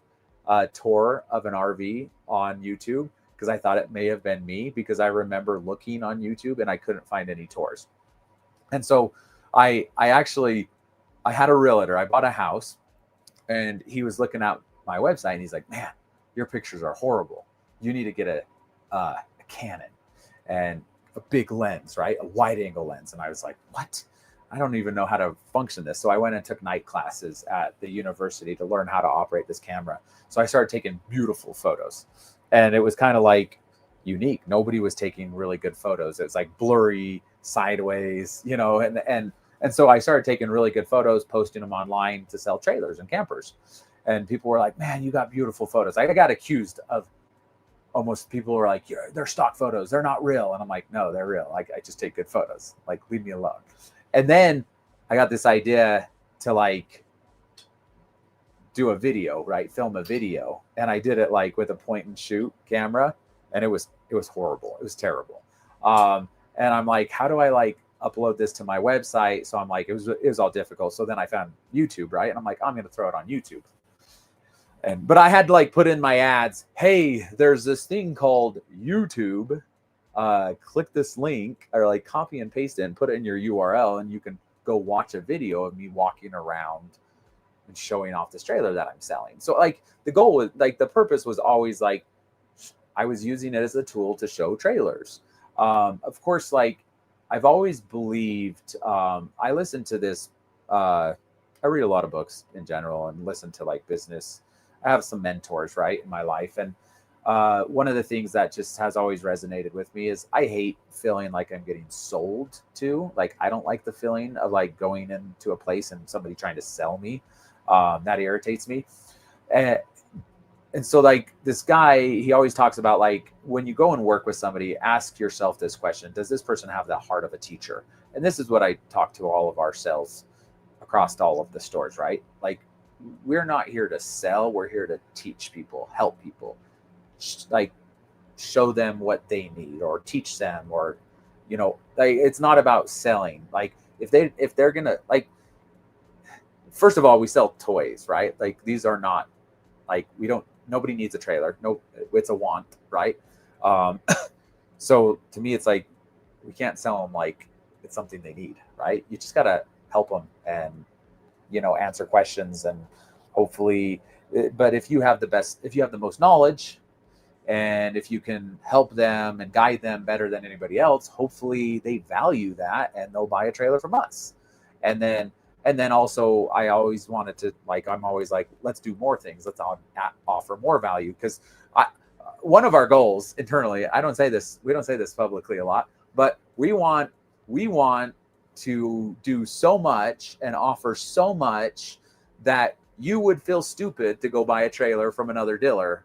tour of an RV on YouTube, because I thought it may have been me, because I remember looking on YouTube and I couldn't find any tours. And so I had a realtor. I bought a house, and he was looking at my website, and he's like, man, your pictures are horrible. You need to get a Canon and a big lens, right? A wide angle lens. And I was like, what? I don't even know how to function this. So I went and took night classes at the university to learn how to operate this camera. So I started taking beautiful photos, and it was kind of like unique. Nobody was taking really good photos. It was like blurry, sideways, and And so I started taking really good photos, posting them online to sell trailers and campers. And people were like, man, you got beautiful photos. I got accused of almost, people were like, they're stock photos. They're not real. And I'm like, no, they're real. Like, I just take good photos. Like, leave me alone. And then I got this idea to like do a video, right? Film a video. And I did it like with a point and shoot camera. And it was horrible. It was terrible. And I'm like, how do I like upload this to my website? So I'm like, it was all difficult. So then I found YouTube, right? And I'm like, I'm going to throw it on YouTube. But I had to like put in my ads, hey, there's this thing called YouTube. Click this link, or like copy and paste it and put it in your URL, and you can go watch a video of me walking around and showing off this trailer that I'm selling. So like the goal was, like, the purpose was always like, I was using it as a tool to show trailers. Of course, like, I've always believed, I listen to this, I read a lot of books in general and listen to like business. I have some mentors, right, in my life. And one of the things that just has always resonated with me is I hate feeling like I'm getting sold to. Like, I don't like the feeling of like going into a place and somebody trying to sell me. That irritates me. And so like this guy, he always talks about like, when you go and work with somebody, ask yourself this question: does this person have the heart of a teacher? And this is what I talk to all of our sales across all of the stores, right? Like, we're not here to sell. We're here to teach people, help people, like show them what they need, or teach them, or, you know, like, it's not about selling. Like, if they're gonna, like, first of all, we sell toys, right? Like, these are not like, nobody needs a trailer. No, it's a want, right? So to me, it's like, we can't sell them like it's something they need, right? You just gotta help them and, you know, answer questions, and hopefully, but if you have the most knowledge, and if you can help them and guide them better than anybody else, hopefully they value that and they'll buy a trailer from us. And then also, I always wanted to, like, I'm always like, let's do more things. Let's offer more value. Because one of our goals internally, we don't say this publicly a lot, but we want to do so much and offer so much that you would feel stupid to go buy a trailer from another dealer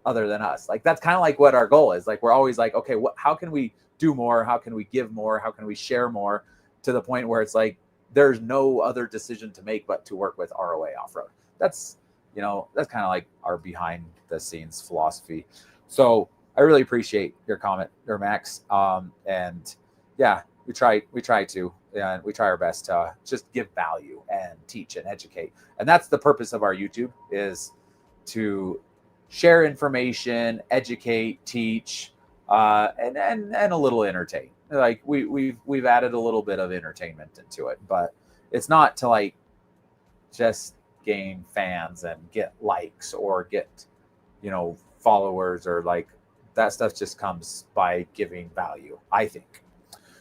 other than us. Like, that's kind of like what our goal is. Like, we're always like, okay, how can we do more? How can we give more? How can we share more, to the point where it's like, there's no other decision to make but to work with ROA Off-Road. That's kind of like our behind the scenes philosophy. So I really appreciate your comment there, Max. And yeah, we try to, and we try our best to just give value and teach and educate. And that's the purpose of our YouTube, is to share information, educate, teach, and a little entertain. Like, we've added a little bit of entertainment into it, but it's not to like just gain fans and get likes or get, you know, followers, or like, that stuff just comes by giving value, I think.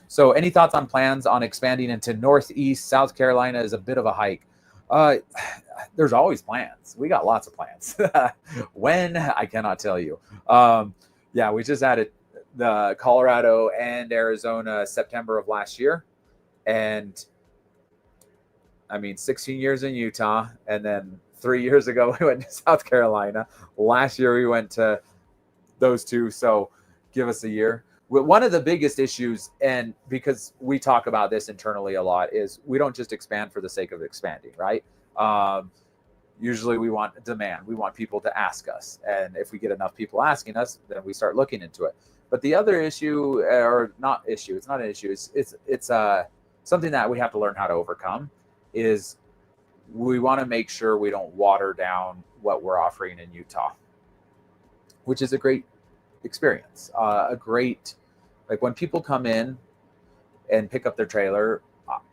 So any thoughts on plans on expanding into Northeast? South Carolina is a bit of a hike. There's always plans. We got lots of plans. When, I cannot tell you. Yeah, we just added the Colorado and Arizona September of last year. And I mean, 16 years in Utah. And then 3 years ago, we went to South Carolina. Last year, we went to those two. So give us a year. One of the biggest issues, and because we talk about this internally a lot, is we don't just expand for the sake of expanding, right? Usually we want demand. We want people to ask us. And if we get enough people asking us, then we start looking into it. But the other issue, or not issue, it's not an issue, it's something that we have to learn how to overcome, is we want to make sure we don't water down what we're offering in Utah, which is a great experience. Like, when people come in and pick up their trailer,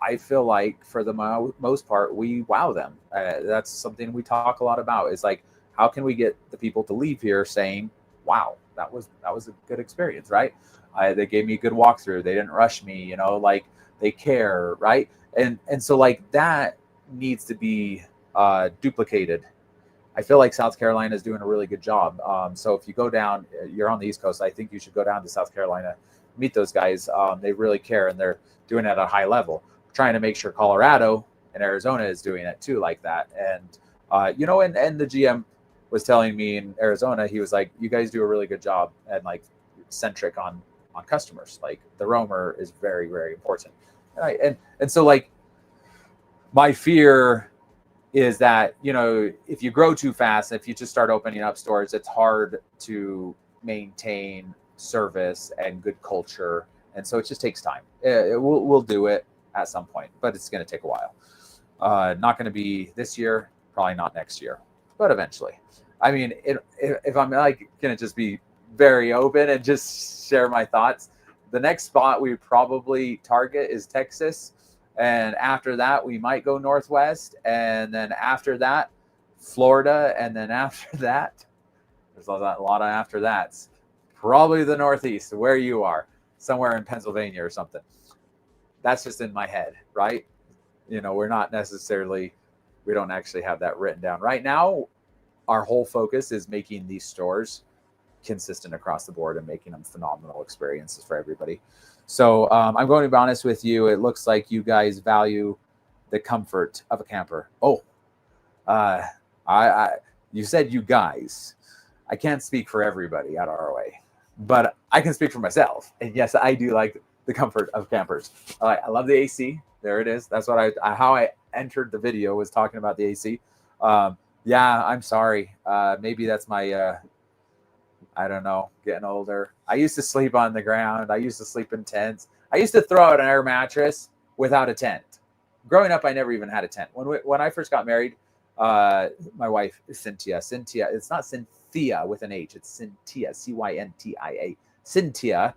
I feel like for the most part, we wow them. That's something we talk a lot about, is like, how can we get the people to leave here saying, wow, that was a good experience, right? They gave me a good walkthrough. They didn't rush me, you know, like, they care, right? And so like, that needs to be duplicated. I feel like South Carolina is doing a really good job. So if you go down, you're on the East Coast, I think you should go down to South Carolina, meet those guys. They really care, and they're doing it at a high level. trying to make sure Colorado and Arizona is doing it too, like that. And and the GM was telling me in Arizona, he was like, you guys do a really good job and like centric on customers. Like the roamer is very, very important. And so like my fear is that, if you grow too fast, if you just start opening up stores, it's hard to maintain service and good culture. And so it just takes time. We'll do it at some point, but it's going to take a while. Not going to be this year, probably not next year, but eventually. I mean, if I'm like going to just be very open and just share my thoughts, the next spot we probably target is Texas. And after that, we might go Northwest. And then after that, Florida. And then after that, there's a lot of after that's probably the Northeast, where you are, somewhere in Pennsylvania or something. That's just in my head, right? We're not necessarily, we don't actually have that written down. Right now, our whole focus is making these stores consistent across the board and making them phenomenal experiences for everybody. So I'm going to be honest with you. It looks like you guys value the comfort of a camper. Oh, you said you guys. I can't speak for everybody at ROA, but I can speak for myself. And yes, I do like the comfort of campers. I love the AC. There it is. That's what how I entered the video, was talking about the AC. Yeah, I'm sorry. Maybe that's my I don't know, getting older. I used to sleep on the ground. I used to sleep in tents. I used to throw out an air mattress without a tent. Growing up, I never even had a tent. When I first got married, my wife, Cynthia, it's not Cynthia with an H, it's Cynthia, Cyntia, Cynthia.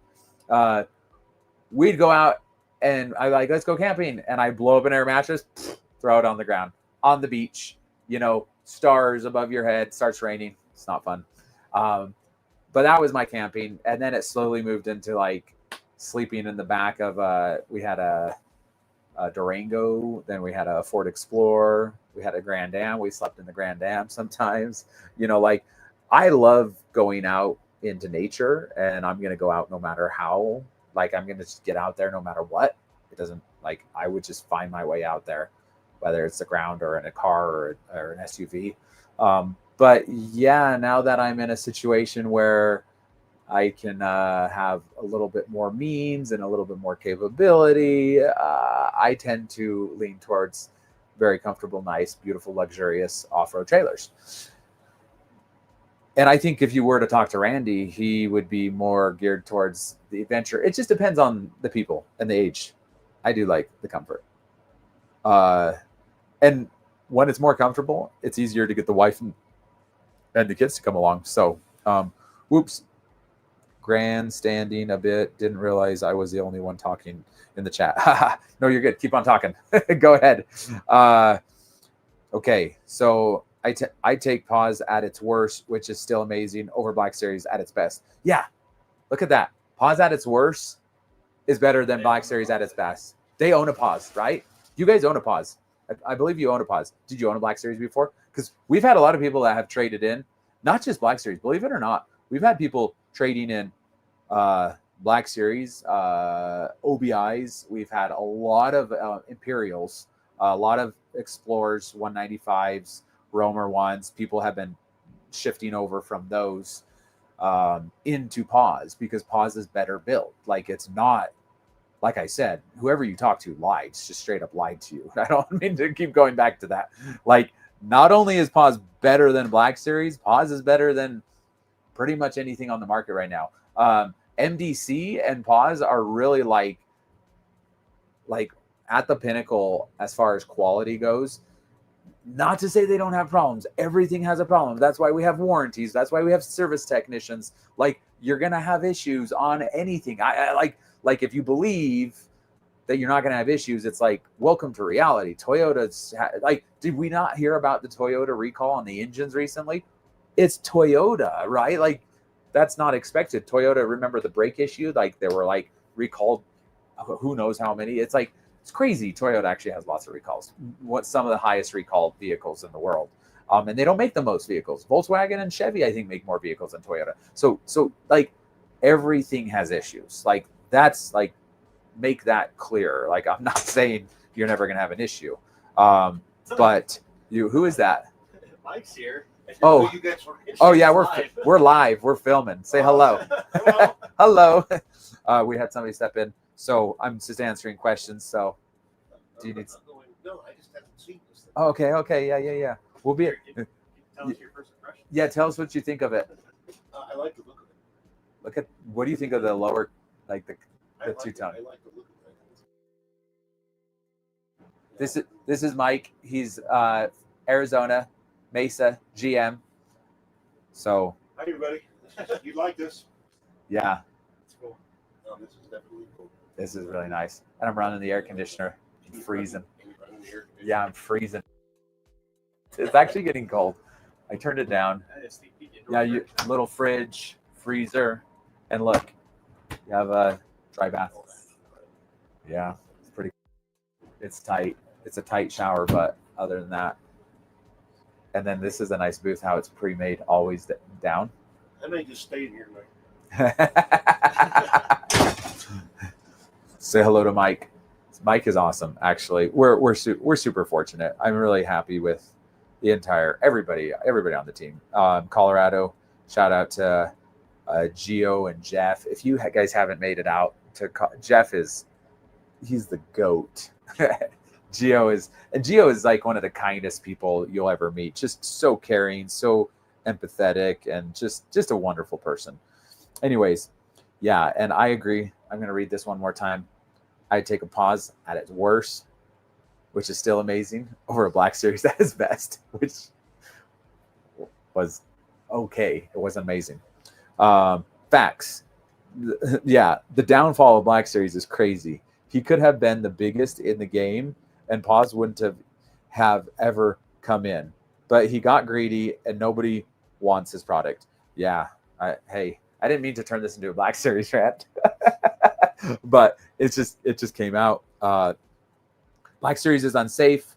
We'd go out and I like, let's go camping. And I blow up an air mattress, throw it on the ground, on the beach, stars above your head, starts raining. It's not fun. But that was my camping. And then it slowly moved into like sleeping in the back of, we had a Durango, then we had a Ford Explorer, we had a Grand Am. We slept in the Grand Am sometimes. Like I love going out into nature, and I'm going to go out no matter how. Like I'm going to just get out there no matter what. It doesn't, like, I would just find my way out there, whether it's the ground or in a car or an SUV. But yeah, now that I'm in a situation where I can have a little bit more means and a little bit more capability, I tend to lean towards very comfortable, nice, beautiful, luxurious off-road trailers. And I think if you were to talk to Randy, he would be more geared towards the adventure. It just depends on the people and the age. I do like the comfort. And when it's more comfortable, it's easier to get the wife and the kids to come along. So, whoops. Grandstanding a bit. Didn't realize I was the only one talking in the chat. No, you're good. Keep on talking. Go ahead. Okay, so I take Pause at its worst, which is still amazing, over Black Series at its best. Yeah, look at that. Pause at its worst is better than Black Series at its best. They own a Pause, right? You guys own a Pause. I believe you own a Pause. Did you own a Black Series before? Because we've had a lot of people that have traded in, not just Black Series, believe it or not. We've had people trading in Black Series, OBIs. We've had a lot of Imperials, a lot of Explorers, 195s, Roamer ones. People have been shifting over from those into Pause because Pause is better built. Like, it's not, like I said, whoever you talk to lied, just straight up lied to you. I don't mean to keep going back to that. Like, not only is Pause better than Black Series, Pause is better than pretty much anything on the market right now. MDC and Pause are really like at the pinnacle as far as quality goes. Not to say they don't have problems. Everything has a problem. That's why we have warranties. That's why we have service technicians. Like, you're gonna have issues on anything. I like if you believe that you're not gonna have issues, it's like, welcome to reality. Toyota's like, did we not hear about the Toyota recall on the engines recently? It's Toyota, right? Like, that's not expected. Toyota, remember the brake issue? Like, they were like recalled, who knows how many. It's like, it's crazy. Toyota actually has lots of recalls. What's some of the highest recalled vehicles in the world? And they don't make the most vehicles. Volkswagen and Chevy, I think, make more vehicles than Toyota. So like, everything has issues. Like, that's like, make that clear. Like, I'm not saying you're never going to have an issue. But who is that? Mike's here. Oh, you guys were oh yeah, live. we're live. We're filming. Say hello. Hello. Hello. We had somebody step in, so I'm just answering questions. So, do you need? No, I just haven't seen this thing. Oh, okay. Yeah. We'll be. Here, can you tell us your first impression? Yeah, tell us what you think of it. I like the look of it. Look at what do you think of the lower, like the two tone? I like the look of it. This is Mike. He's Arizona Mesa GM. So hi everybody. You'd like this? Yeah. It's cool. This is definitely cool. This is really nice. And I'm running the air conditioner. I'm freezing. Yeah, I'm freezing. It's actually getting cold. I turned it down. Yeah, you little fridge, freezer, and look, you have a dry bath. Yeah, it's pretty. It's tight. It's a tight shower, but other than that, and then this is a nice booth. How it's pre-made, always down. I may just stay in here tonight. Say hello to Mike. Mike is awesome. Actually, we're super fortunate. I'm really happy with the everybody on the team. Colorado, shout out to Gio and Jeff. If you guys haven't made it out to Jeff, he's the GOAT. Gio is like one of the kindest people you'll ever meet. Just so caring, so empathetic, and just a wonderful person. Anyways, yeah, and I agree. I'm going to read this one more time. I'd take a pause at its worst, which is still amazing, over a Black Series at its best, which was okay. It wasn't amazing. Facts. Yeah, the downfall of Black Series is crazy. He could have been the biggest in the game, and Pause wouldn't have ever come in. But he got greedy, and nobody wants his product. Yeah, hey, I didn't mean to turn this into a Black Series rant, but it just came out. Black Series is unsafe.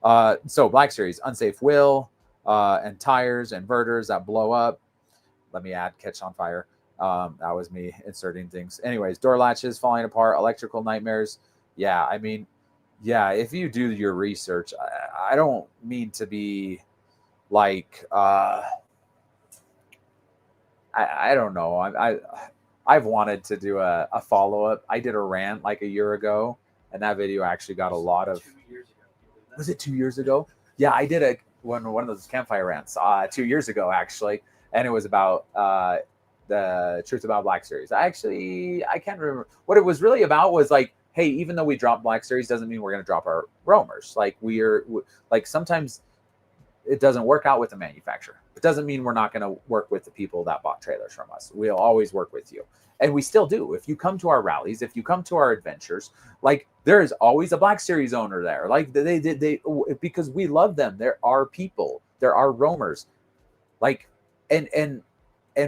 So Black Series, unsafe wheel, and tires, inverters that blow up. Let me add catch on fire. That was me inserting things. Anyways, door latches falling apart, electrical nightmares. Yeah, I mean, yeah, if you do your research, I don't mean to be like, I don't know. I've wanted to do a follow-up. I did a rant like a year ago, and that video actually got a lot of. 2 years ago. Was it 2 years ago? Yeah, I did one of those campfire rants 2 years ago actually, and it was about the truth about Black Series. I can't remember what it was really about. Was like, hey, even though we dropped Black Series, doesn't mean we're going to drop our roamers. Like like sometimes it doesn't work out with the manufacturer. It doesn't mean we're not going to work with the people that bought trailers from us. We'll always work with you. And we still do. If you come to our rallies, if you come to our adventures, like there is always a Black Series owner there. Like they because we love them. They're our people. They're our roamers. Like, and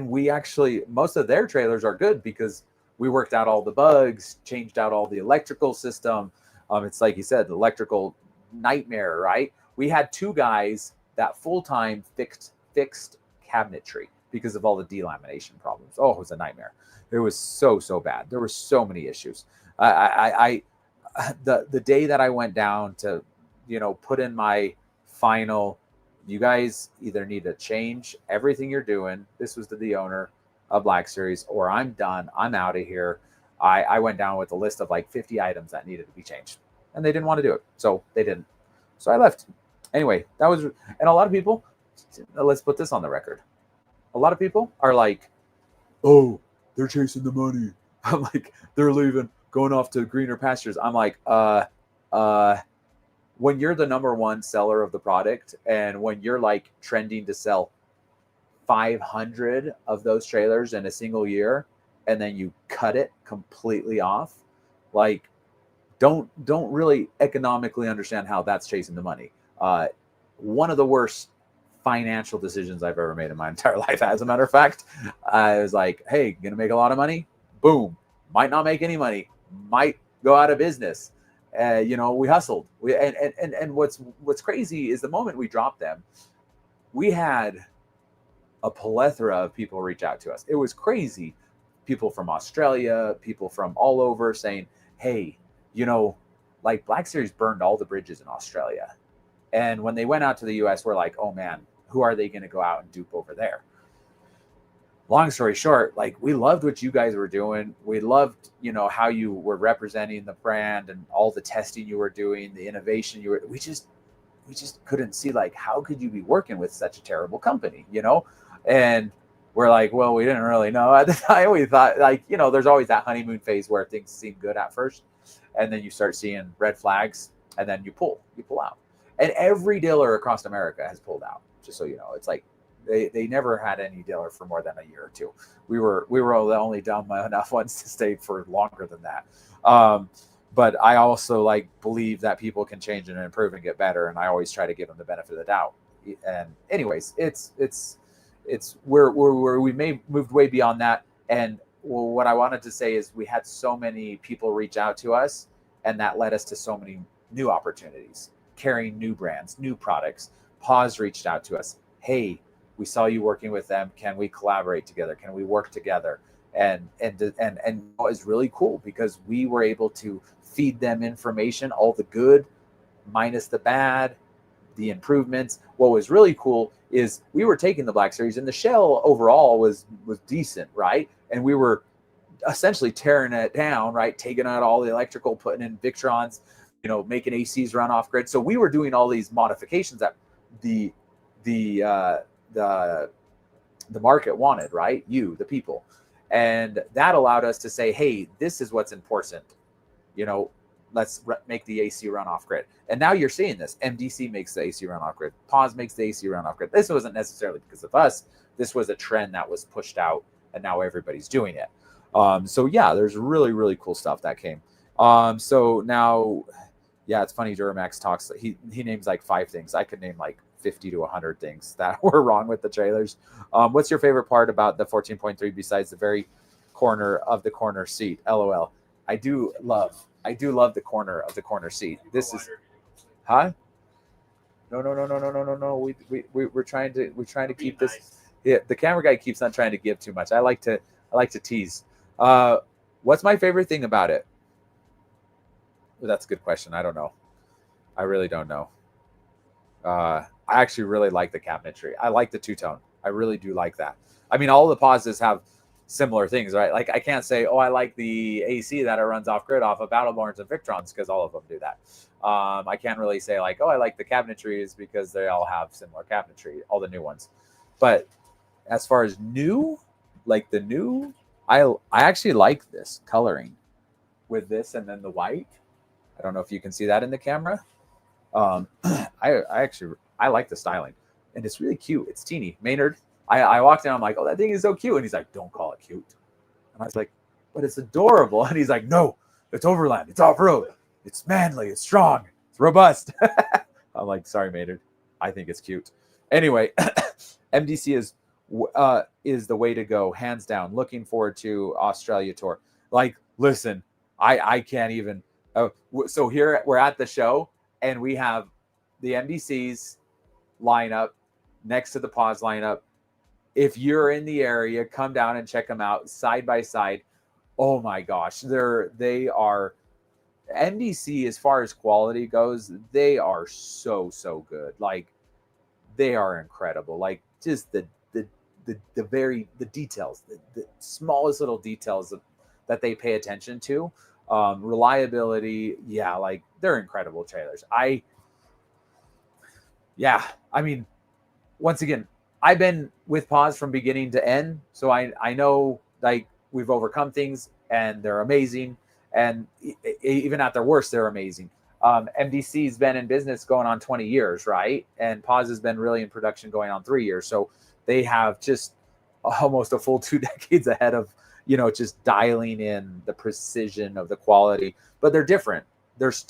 we actually, most of their trailers are good because we worked out all the bugs, changed out all the electrical system. It's like you said, the electrical nightmare, right? We had 2 guys that full-time fixed cabinetry because of all the delamination problems. Oh, it was a nightmare. It was so bad. There were so many issues. The day that I went down to, put in my final, you guys either need to change everything you're doing. This was the owner of Black Series, or I'm done. I'm out of here. I went down with a list of like 50 items that needed to be changed, and they didn't want to do it. So they didn't. So I left. Anyway, that was, and a lot of people, let's put this on the record. A lot of people are like, oh, they're chasing the money. I'm like, they're leaving, going off to greener pastures. I'm like, when you're the number one seller of the product, and when you're like trending to sell 500 of those trailers in a single year, and then you cut it completely off, like, don't really economically understand how that's chasing the money. One of the worst financial decisions I've ever made in my entire life. As a matter of fact, I was like, hey, gonna make a lot of money. Boom. Might not make any money. Might go out of business. We hustled. And what's crazy is the moment we dropped them, we had a plethora of people reach out to us. It was crazy. People from Australia, people from all over saying, hey, like Black Series burned all the bridges in Australia. And when they went out to the US, we're like, oh man, who are they going to go out and dupe over there? Long story short, like we loved what you guys were doing. We loved, how you were representing the brand and all the testing you were doing, the innovation we just couldn't see, like, how could you be working with such a terrible company, And we're like, well, we didn't really know at the time. We thought, like, there's always that honeymoon phase where things seem good at first, and then you start seeing red flags, and then you pull out. And every dealer across America has pulled out, just so you know. It's like they never had any dealer for more than a year or two. We were the only dumb enough ones to stay for longer than that. But I also believe that people can change and improve and get better, and I always try to give them the benefit of the doubt. And anyways, it's where we may moved way beyond that. And what I wanted to say is we had so many people reach out to us, and that led us to so many new opportunities, carrying new brands, new products. Pause reached out to us. Hey, we saw you working with them. Can we collaborate together? Can we work together? And it was really cool because we were able to feed them information, all the good minus the bad, the improvements. What was really cool is we were taking the Black Series, and the shell overall was decent, right? And we were essentially tearing it down, right? Taking out all the electrical, putting in Victrons, making ACs run off grid. So we were doing all these modifications that the market wanted, right? You, the people. And that allowed us to say, hey, this is what's important. Let's make the AC run off grid. And now you're seeing this. MDC makes the AC run off grid. Pause makes the AC run off grid. This wasn't necessarily because of us. This was a trend that was pushed out, and now everybody's doing it. So yeah, there's really, really cool stuff that came. So now, yeah, it's funny. Duramax talks. He names 5 things. I could name 50 to 100 things that were wrong with the trailers. What's your favorite part about the 14.3 besides the very corner of the corner seat? LOL. I do love the corner of the corner seat. This is, huh? No. We're trying to keep this. Yeah, the camera guy keeps on trying to give too much. I like to tease. What's my favorite thing about it? Well, that's a good question. I don't know. I really don't know. I actually really like the cabinetry. I like the two-tone. I really do like that. I mean, all the pauses have similar things, right? Like I can't say, oh, I like the AC that it runs off grid off of Battleborns and Victrons, because all of them do that. I can't really say oh, I like the cabinetries because they all have similar cabinetry, all the new ones. But as far as new, I actually like this coloring with this and then the white. I don't know if you can see that in the camera. I like the styling, and it's really cute. It's teeny. Maynard, I walked in, I'm like, oh, that thing is so cute. And he's like, don't call it cute. And I was like, but it's adorable. And he's like, no, it's overland. It's off-road. It's manly. It's strong. It's robust. I'm like, sorry, Maynard. I think it's cute. Anyway, MDC is the way to go, hands down. Looking forward to Australia tour. Listen, I can't even. So here we're at the show, and we have the MDC's lineup next to the Pause lineup. If you're in the area, come down and check them out side by side. Oh my gosh, they are MDC as far as quality goes. They are so good. They are incredible. Just the details, the smallest little details that they pay attention to. Reliability, yeah, they're incredible trailers. I mean, once again, I've been with Pause from beginning to end, so I know we've overcome things, and they're amazing, and even at their worst, they're amazing. MDC's been in business going on 20 years, right? And Pause has been really in production going on 3 years, so they have just almost a full 2 decades ahead of just dialing in the precision of the quality. But they're different. There's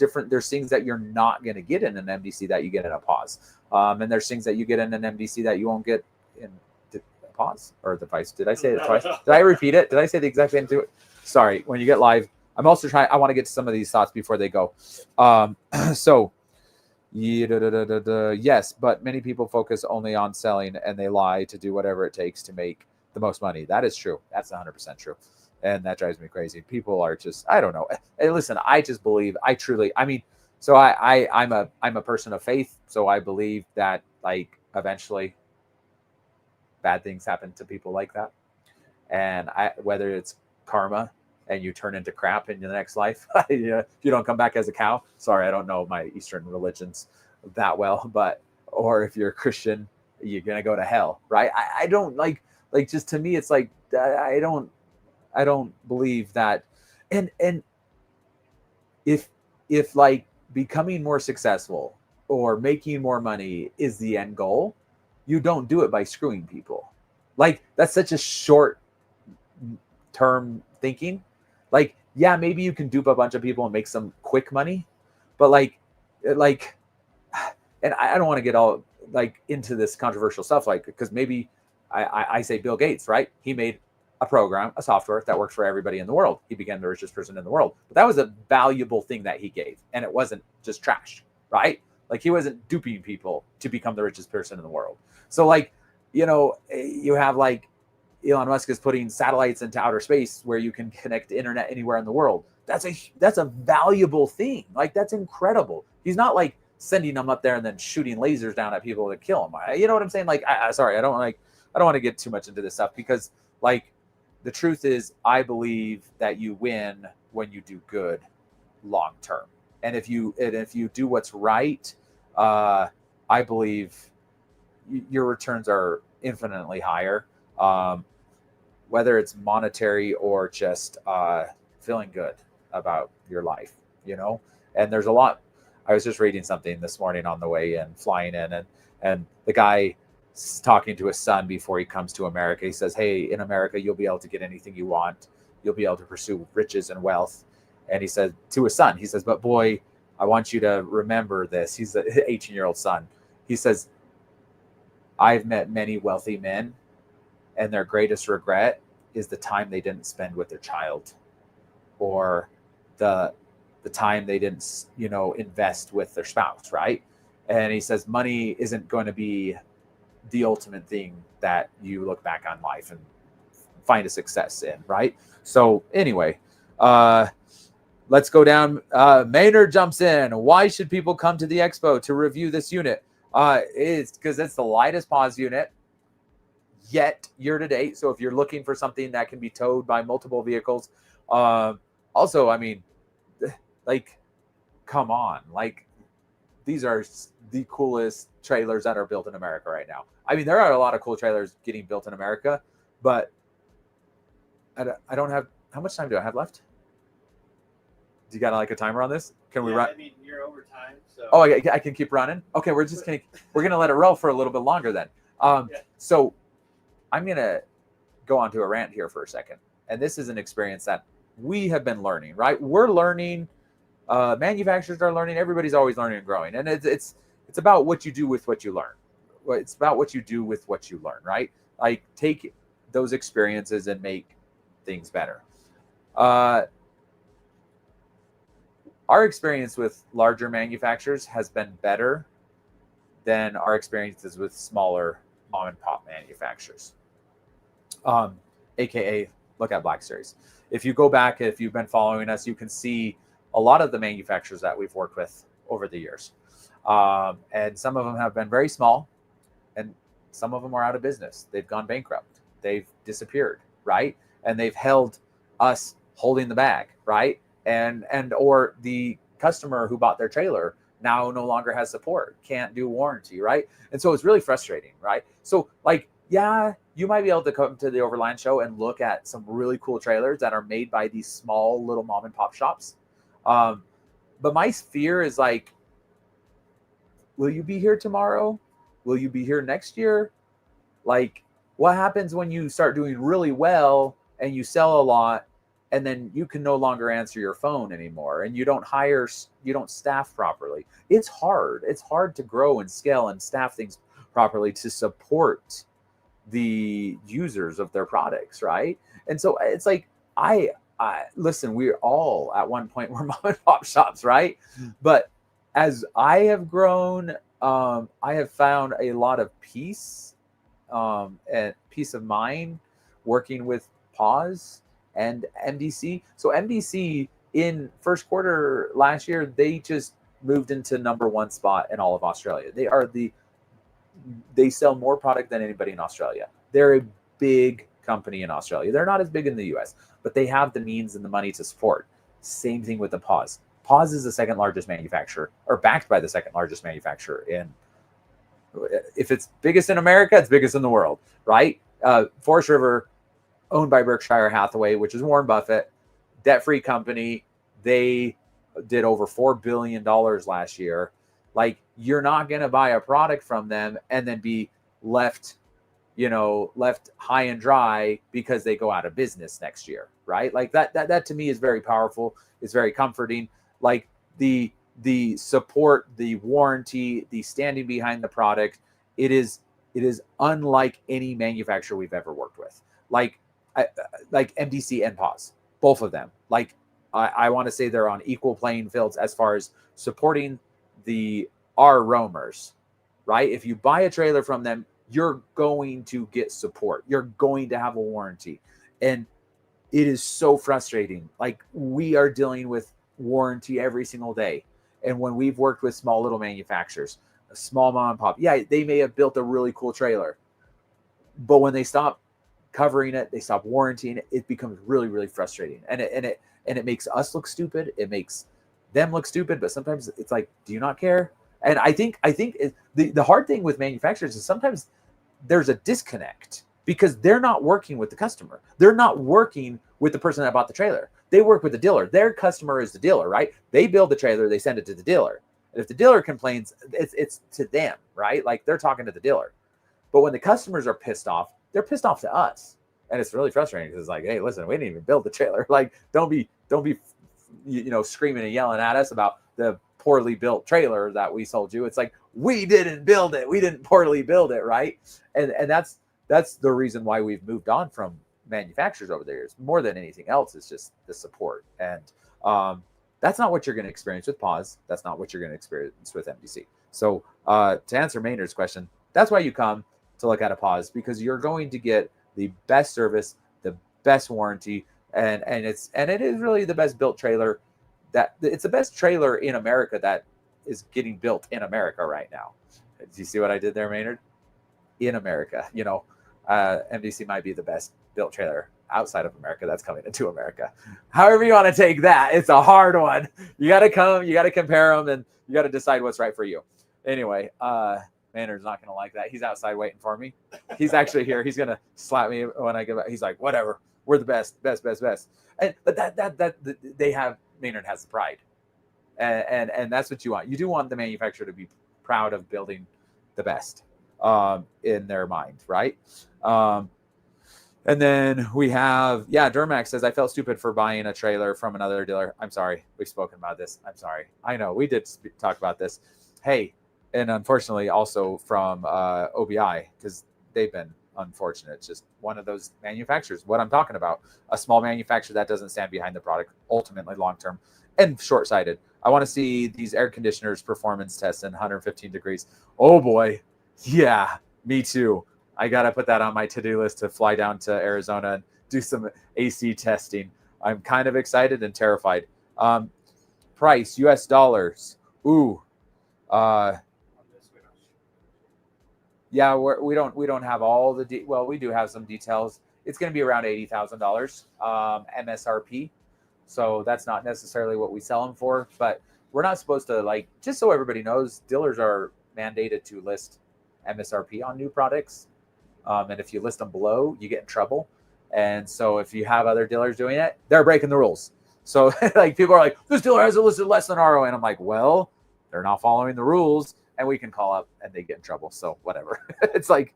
things that you're not going to get in an MDC that you get in a Pause. And there's things that you get in an MDC that you won't get in the Pause or the Vice. Did I say it twice? Did I repeat it? Did I say the exact same to it? Sorry. When you get live, I'm also trying. I want to get to some of these thoughts before they go. So, yes, but many people focus only on selling, and they lie to do whatever it takes to make the most money. That is true. That's 100% true. And that drives me crazy. People are just, I don't know. Hey, listen, I just believe, I mean, so I'm a person of faith. So I believe that like eventually bad things happen to people like that. And whether it's karma and you turn into crap in the next life, you don't come back as a cow. Sorry, I don't know my Eastern religions that well, but, or if you're a Christian, you're going to go to hell. Right. I don't like just to me, it's like, I don't believe that. And if like becoming more successful or making more money is the end goal, you don't do it by screwing people. Like that's such a short term thinking. Like, yeah, maybe you can dupe a bunch of people and make some quick money, but like, and I don't want to get all like into this controversial stuff, like, because maybe I say Bill Gates, right? He made a program, a software that works for everybody in the world. He became the richest person in the world. But that was a valuable thing that he gave, and it wasn't just trash, right? Like he wasn't duping people to become the richest person in the world. So like, you have like Elon Musk is putting satellites into outer space where you can connect to internet anywhere in the world. That's a valuable thing. Like that's incredible. He's not like sending them up there and then shooting lasers down at people to kill them. You know what I'm saying? Like, sorry, I don't want to get too much into this stuff because like the truth is I believe that you win when you do good long term. And if you do what's right, I believe your returns are infinitely higher. Whether it's monetary or just feeling good about your life, and there's a lot. I was just reading something this morning on the way in, flying in, and the guy talking to his son before he comes to America. He says, "Hey, in America, you'll be able to get anything you want. You'll be able to pursue riches and wealth." And he said to his son, he says, "But boy, I want you to remember this." He's an 18-year-old son. He says, "I've met many wealthy men, and their greatest regret is the time they didn't spend with their child, or the time they didn't, invest with their spouse, right?" And he says, money isn't going to be the ultimate thing that you look back on life and find a success in, right? So anyway, let's go down. Maynard jumps in. Why should people come to the expo to review this unit? It's because it's the lightest pause unit yet year to date. So if you're looking for something that can be towed by multiple vehicles, also, I mean, like, come on, like these are the coolest trailers that are built in America right now. I mean, there are a lot of cool trailers getting built in America, but I don't have, how much time do I have left? Do you got like a timer on this? Can we run? I mean, you're over time, so. Oh, I can keep running. Okay, we're gonna let it roll for a little bit longer then. So I'm gonna go on to a rant here for a second, and this is an experience that we have been learning. Right, we're learning. Manufacturers are learning. Everybody's always learning and growing, and it's about what you do with what you learn. It's about what you do with what you learn, right? Like take those experiences and make things better. Our experience with larger manufacturers has been better than our experiences with smaller mom and pop manufacturers. AKA look at Black Series. If you go back, if you've been following us, you can see a lot of the manufacturers that we've worked with over the years. And some of them have been very small, and some of them are out of business. They've gone bankrupt. They've disappeared, right? And they've held us holding the bag, right? And or the customer who bought their trailer now no longer has support, can't do warranty, right? And so it's really frustrating, right? So like, yeah, you might be able to come to the Overland show and look at some really cool trailers that are made by these small little mom and pop shops. But my fear is like, will you be here tomorrow? Will you be here next year? Like, what happens when you start doing really well and you sell a lot, and then you can no longer answer your phone anymore, and you don't staff properly? It's hard. It's hard to grow and scale and staff things properly to support the users of their products, right? And so it's like, I listen, we're all at one point were mom and pop shops, right? But as I have grown, I have found a lot of peace and peace of mind working with Pause and MDC. So MDC in first quarter last year, they just moved into number one spot in all of Australia. They sell more product than anybody in Australia. They're a big company in Australia. They're not as big in the US, but they have the means and the money to support. Same thing with the Pause. Pause is the second largest manufacturer, or backed by the second largest manufacturer in. If it's biggest in America, it's biggest in the world, right? Forest River, owned by Berkshire Hathaway, which is Warren Buffett, debt-free company. They did over $4 billion last year. Like, you're not going to buy a product from them and then be left high and dry because they go out of business next year, right? Like that to me is very powerful. It's very comforting. Like the support, the warranty, the standing behind the product, it is unlike any manufacturer we've ever worked with. Like MDC and Pause, both of them. Like I want to say they're on equal playing fields as far as supporting our roamers, right? If you buy a trailer from them, you're going to get support. You're going to have a warranty. And it is so frustrating. Like, we are dealing with warranty every single day. And when we've worked with small little manufacturers, a small mom and pop, yeah, they may have built a really cool trailer, but when they stop covering it, they stop warranting it, it becomes really, really frustrating. And it makes us look stupid. It makes them look stupid. But sometimes it's like, do you not care? And I think the hard thing with manufacturers is sometimes there's a disconnect because they're not working with the customer. They're not working with the person that bought the trailer. They work with the dealer. Their customer is the dealer, right? They build the trailer, they send it to the dealer. And if the dealer complains, it's to them, right? Like, they're talking to the dealer. But when the customers are pissed off, they're pissed off to us. And it's really frustrating because it's like, hey, listen, we didn't even build the trailer. Like, don't be screaming and yelling at us about the poorly built trailer that we sold you. It's like, we didn't build it. We didn't poorly build it, right? And that's the reason why we've moved on from manufacturers over the years. More than anything else, is just the support. And that's not what you're going to experience with Pause. That's not what you're going to experience with MDC. So to answer Maynard's question, that's why you come to look at a Pause, because you're going to get the best service, the best warranty, and it is really the best built trailer. It's the best trailer in America that is getting built in America right now. Do you see what I did there, Maynard? In America, MDC might be the best built trailer outside of America that's coming into America. However you want to take that, it's a hard one. You got to compare them, and you got to decide what's right for you. Anyway, Maynard's not going to like that. He's outside waiting for me. He's actually here. He's going to slap me when I get back. He's like, whatever. We're the best. But Maynard has the pride. And that's what you want. You do want the manufacturer to be proud of building the best in their mind, right? And then we have, Durmax says, I felt stupid for buying a trailer from another dealer. I'm sorry. We've spoken about this. I'm sorry. I know we did talk about this. Hey, and unfortunately also from OBI, because they've been unfortunate. It's just one of those manufacturers, what I'm talking about, a small manufacturer that doesn't stand behind the product, ultimately long-term, and short-sighted. I want to see these air conditioners performance tests in 115 degrees. Oh boy. Yeah, me too. I got to put that on my to-do list to fly down to Arizona and do some AC testing. I'm kind of excited and terrified. Price, US dollars. Ooh. Yeah, we don't have all the we do have some details. It's going to be around $80,000 MSRP. So that's not necessarily what we sell them for, but we're not supposed to, just so everybody knows, dealers are mandated to list MSRP on new products. And if you list them below, you get in trouble. And so if you have other dealers doing it, they're breaking the rules. So people are like, this dealer has it listed less than RO. And I'm like, well, they're not following the rules. And we can call up and they get in trouble. So whatever. It's like,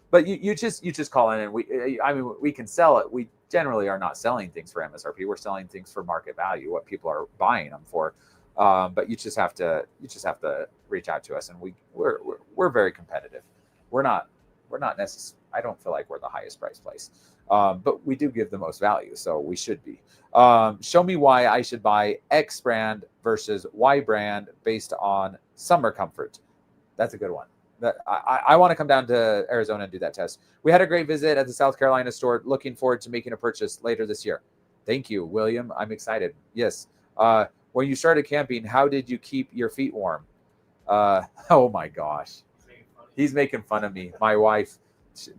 but you just call in, and we can sell it. We generally are not selling things for MSRP. We're selling things for market value, what people are buying them for. But you just have to reach out to us, and we're very competitive. We're not necessarily, I don't feel like we're the highest price place, but we do give the most value, so we should be. Show me why I should buy X brand versus Y brand based on summer comfort. That's a good one. I want to come down to Arizona and do that test. We had a great visit at the South Carolina store. Looking forward to making a purchase later this year. Thank you, William. I'm excited. Yes. When you started camping, how did you keep your feet warm? Oh my gosh. He's making fun of me. My wife,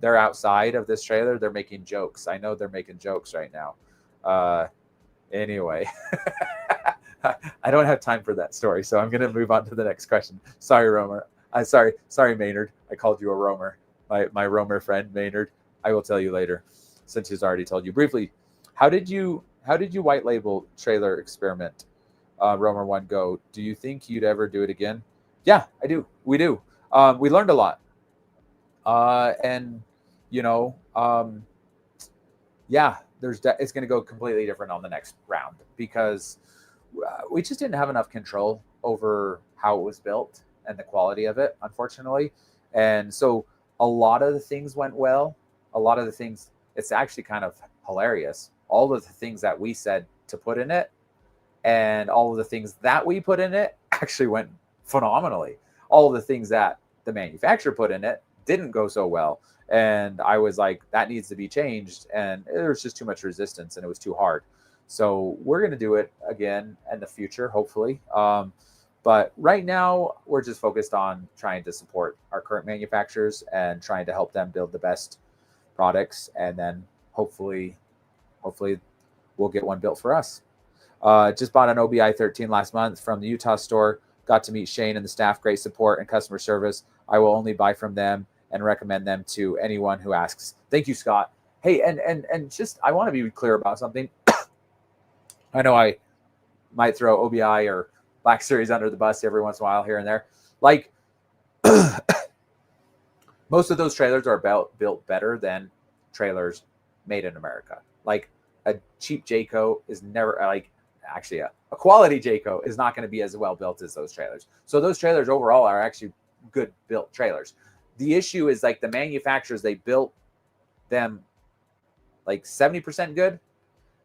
they're outside of this trailer. They're making jokes. I know they're making jokes right now. Anyway, I don't have time for that story, so I'm going to move on to the next question. Sorry, Romer. Sorry, Maynard. I called you a roamer. My roamer friend, Maynard. I will tell you later, since he's already told you briefly. How did you white label trailer experiment? Romer One Go. Do you think you'd ever do it again? Yeah, I do. We do. We learned a lot, and you know, yeah, it's going to go completely different on the next round because we just didn't have enough control over how it was built and the quality of it, unfortunately. And so a lot of the things went well. A lot of the things, it's actually kind of hilarious. All of the things that we said to put in it and all of the things that we put in it actually went phenomenally. All of the things that the manufacturer put in it didn't go so well. And I was like, that needs to be changed. And there was just too much resistance and it was too hard. So we're going to do it again in the future, hopefully. But right now, we're just focused on trying to support our current manufacturers and trying to help them build the best products. And then hopefully we'll get one built for us. Just bought an OBI 13 last month from the Utah store. Got to meet Shane and the staff. Great support and customer service. I will only buy from them and recommend them to anyone who asks. Thank you, Scott. Hey, and just I want to be clear about something. I know I might throw OBI or Black Series under the bus every once in a while here and there. Like most of those trailers are built better than trailers made in America. Like a cheap Jayco is never like actually a quality Jayco is not going to be as well built as those trailers. So those trailers overall are actually good built trailers. The issue is like the manufacturers, they built them like 70% good,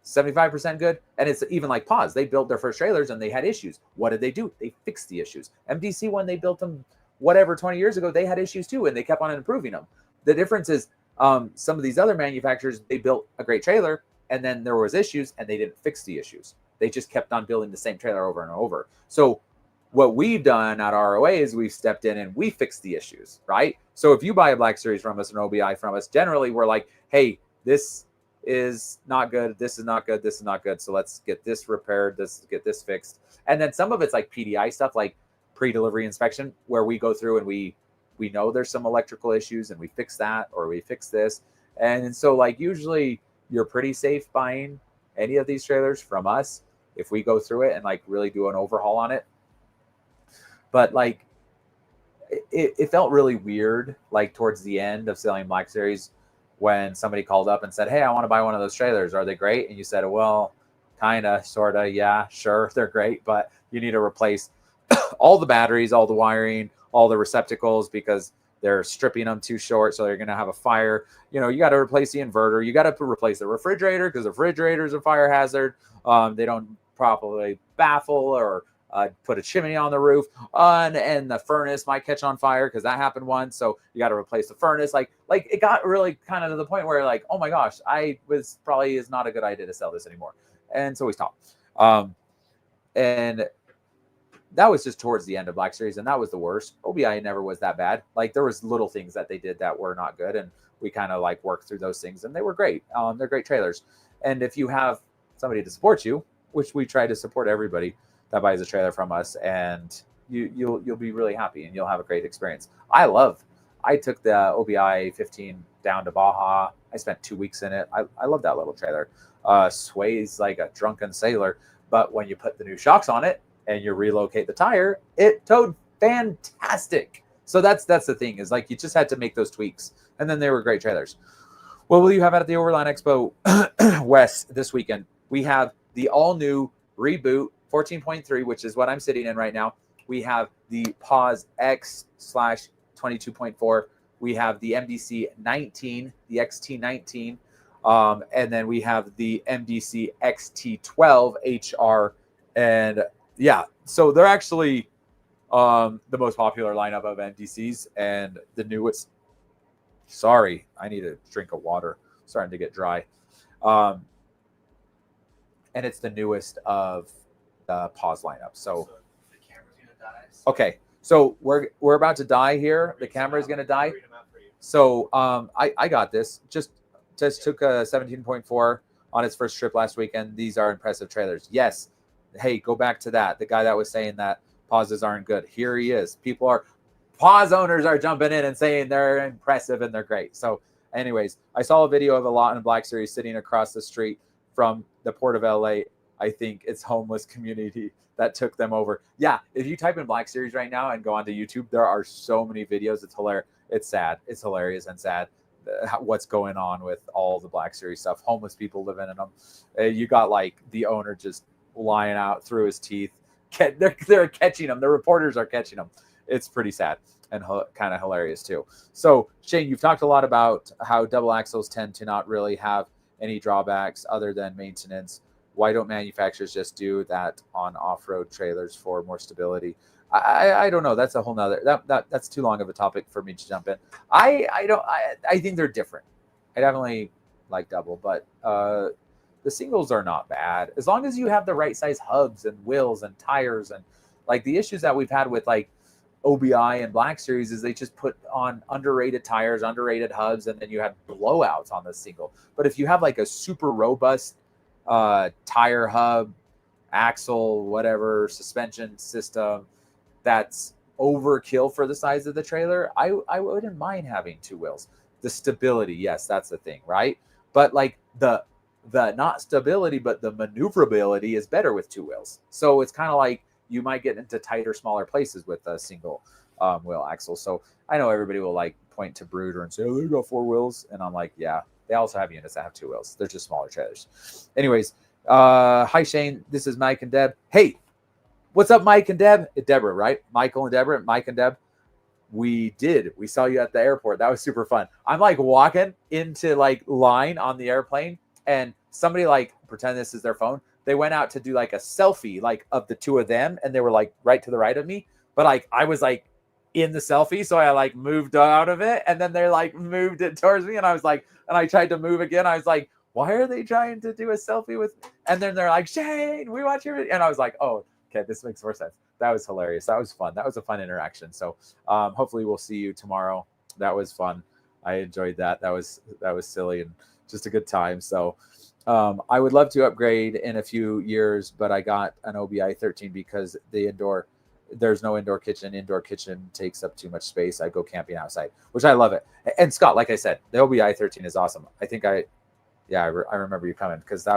75% good. And it's even like Pause. They built their first trailers and they had issues. What did they do? They fixed the issues. MDC, when they built them, 20 years ago, they had issues too, and they kept on improving them. The difference is some of these other manufacturers, they built a great trailer and then there was issues and they didn't fix the issues. They just kept on building the same trailer over and over. So what we've done at ROA is we've stepped in and we fixed the issues, right? So if you buy a Black Series from us, an OBI from us, generally we're like, hey, this is not good. This is not good. This is not good. So let's get this repaired. Get this fixed. And then some of it's like PDI stuff, like pre-delivery inspection, where we go through and we know there's some electrical issues and we fix that or we fix this. And so like usually you're pretty safe buying any of these trailers from us if we go through it and like really do an overhaul on it. But like it felt really weird like towards the end of selling Black Series when somebody called up and said, hey, I want to buy one of those trailers. Are they great? And you said, well, kind of, sort of, yeah, sure, they're great, but you need to replace all the batteries, all the wiring, all the receptacles because they're stripping them too short, so they're going to have a fire. You know, you got to replace the inverter. You got to replace the refrigerator because the refrigerator is a fire hazard. They don't properly baffle or put a chimney on the roof, and the furnace might catch on fire because that happened once. So you got to replace the furnace. Like it got really kind of to the point where like, oh my gosh, is not a good idea to sell this anymore. And so we stopped. And that was just towards the end of Black Series, and that was the worst. OBI never was that bad. Like there was little things that they did that were not good, and we kind of like worked through those things, and they were great. They're great trailers. And if you have somebody to support you, which we try to support everybody that buys a trailer from us, and you'll be really happy and you'll have a great experience. I took the OBI 15 down to Baja. I spent 2 weeks in it. I love that little trailer. Sways like a drunken sailor, but when you put the new shocks on it and you relocate the tire, it towed fantastic. So that's the thing is like you just had to make those tweaks, and then they were great trailers. What will you have at the Overland Expo West this weekend? We have the all-new Reboot 14.3, which is what I'm sitting in right now. We have the Pause X/22.4. We have the MDC 19, the XT19, and then we have the MDC XT12 HR. And yeah, so they're actually the most popular lineup of MDCs and the newest. Sorry, I need a drink of water. Starting to get dry. And it's the newest of the Pause lineup. So the camera's gonna die. Okay, so we're about to die here. The camera is gonna die. So I got this. Just took a 17.4 on its first trip last weekend. These are impressive trailers. Yes. Hey, go back to that. The guy that was saying that pauses aren't good. Here he is. Pause owners are jumping in and saying they're impressive and they're great. So anyways, I saw a video of a lot in Black Series sitting across the street from the Port of LA. I think it's homeless community that took them over. Yeah, if you type in Black Series right now and go onto YouTube, there are so many videos. It's hilarious. It's sad. It's hilarious and sad what's going on with all the Black Series stuff. Homeless people living in them. You got like the owner just lying out through his teeth. They're catching them. The reporters are catching them. It's pretty sad and kind of hilarious too. So Shane, you've talked a lot about how double axles tend to not really have any drawbacks other than maintenance. Why don't manufacturers just do that on off-road trailers for more stability? I don't know. That's a whole nother that's too long of a topic for me to jump in. I think they're different. I definitely like double, but the singles are not bad as long as you have the right size hubs and wheels and tires. And like the issues that we've had with like OBI and Black Series is they just put on underrated tires, underrated hubs, and then you have blowouts on the single. But if you have like a super robust tire hub, axle, whatever, suspension system that's overkill for the size of the trailer, I wouldn't mind having two wheels. The stability, yes, that's the thing, right? But like the not stability, but the maneuverability is better with two wheels. So it's kind of like you might get into tighter, smaller places with a single wheel axle. So I know everybody will like point to Brooder and say, oh, they got four wheels. And I'm like, yeah, they also have units that have two wheels. They're just smaller trailers. Anyways, hi, Shane. This is Mike and Deb. Hey, what's up, Mike and Deb? Deborah, right? Michael and Deborah, Mike and Deb. We saw you at the airport. That was super fun. I'm like walking into like line on the airplane and somebody like pretend this is their phone. They went out to do like a selfie like of the two of them and they were like right to the right of me. But like I was like in the selfie. So I like moved out of it and then they like moved it towards me. And I was like, and I tried to move again. I was like, why are they trying to do a selfie with me? And then they're like, Shane, we watch your video. And I was like, oh, okay, this makes more sense. That was hilarious. That was fun. That was a fun interaction. So hopefully we'll see you tomorrow. That was fun. I enjoyed that. That was silly and just a good time. So I would love to upgrade in a few years, but I got an OBI 13 because there's no indoor kitchen. Indoor kitchen takes up too much space. I go camping outside, which I love it. And Scott, like I said, the OBI 13 is awesome. I think I remember you coming because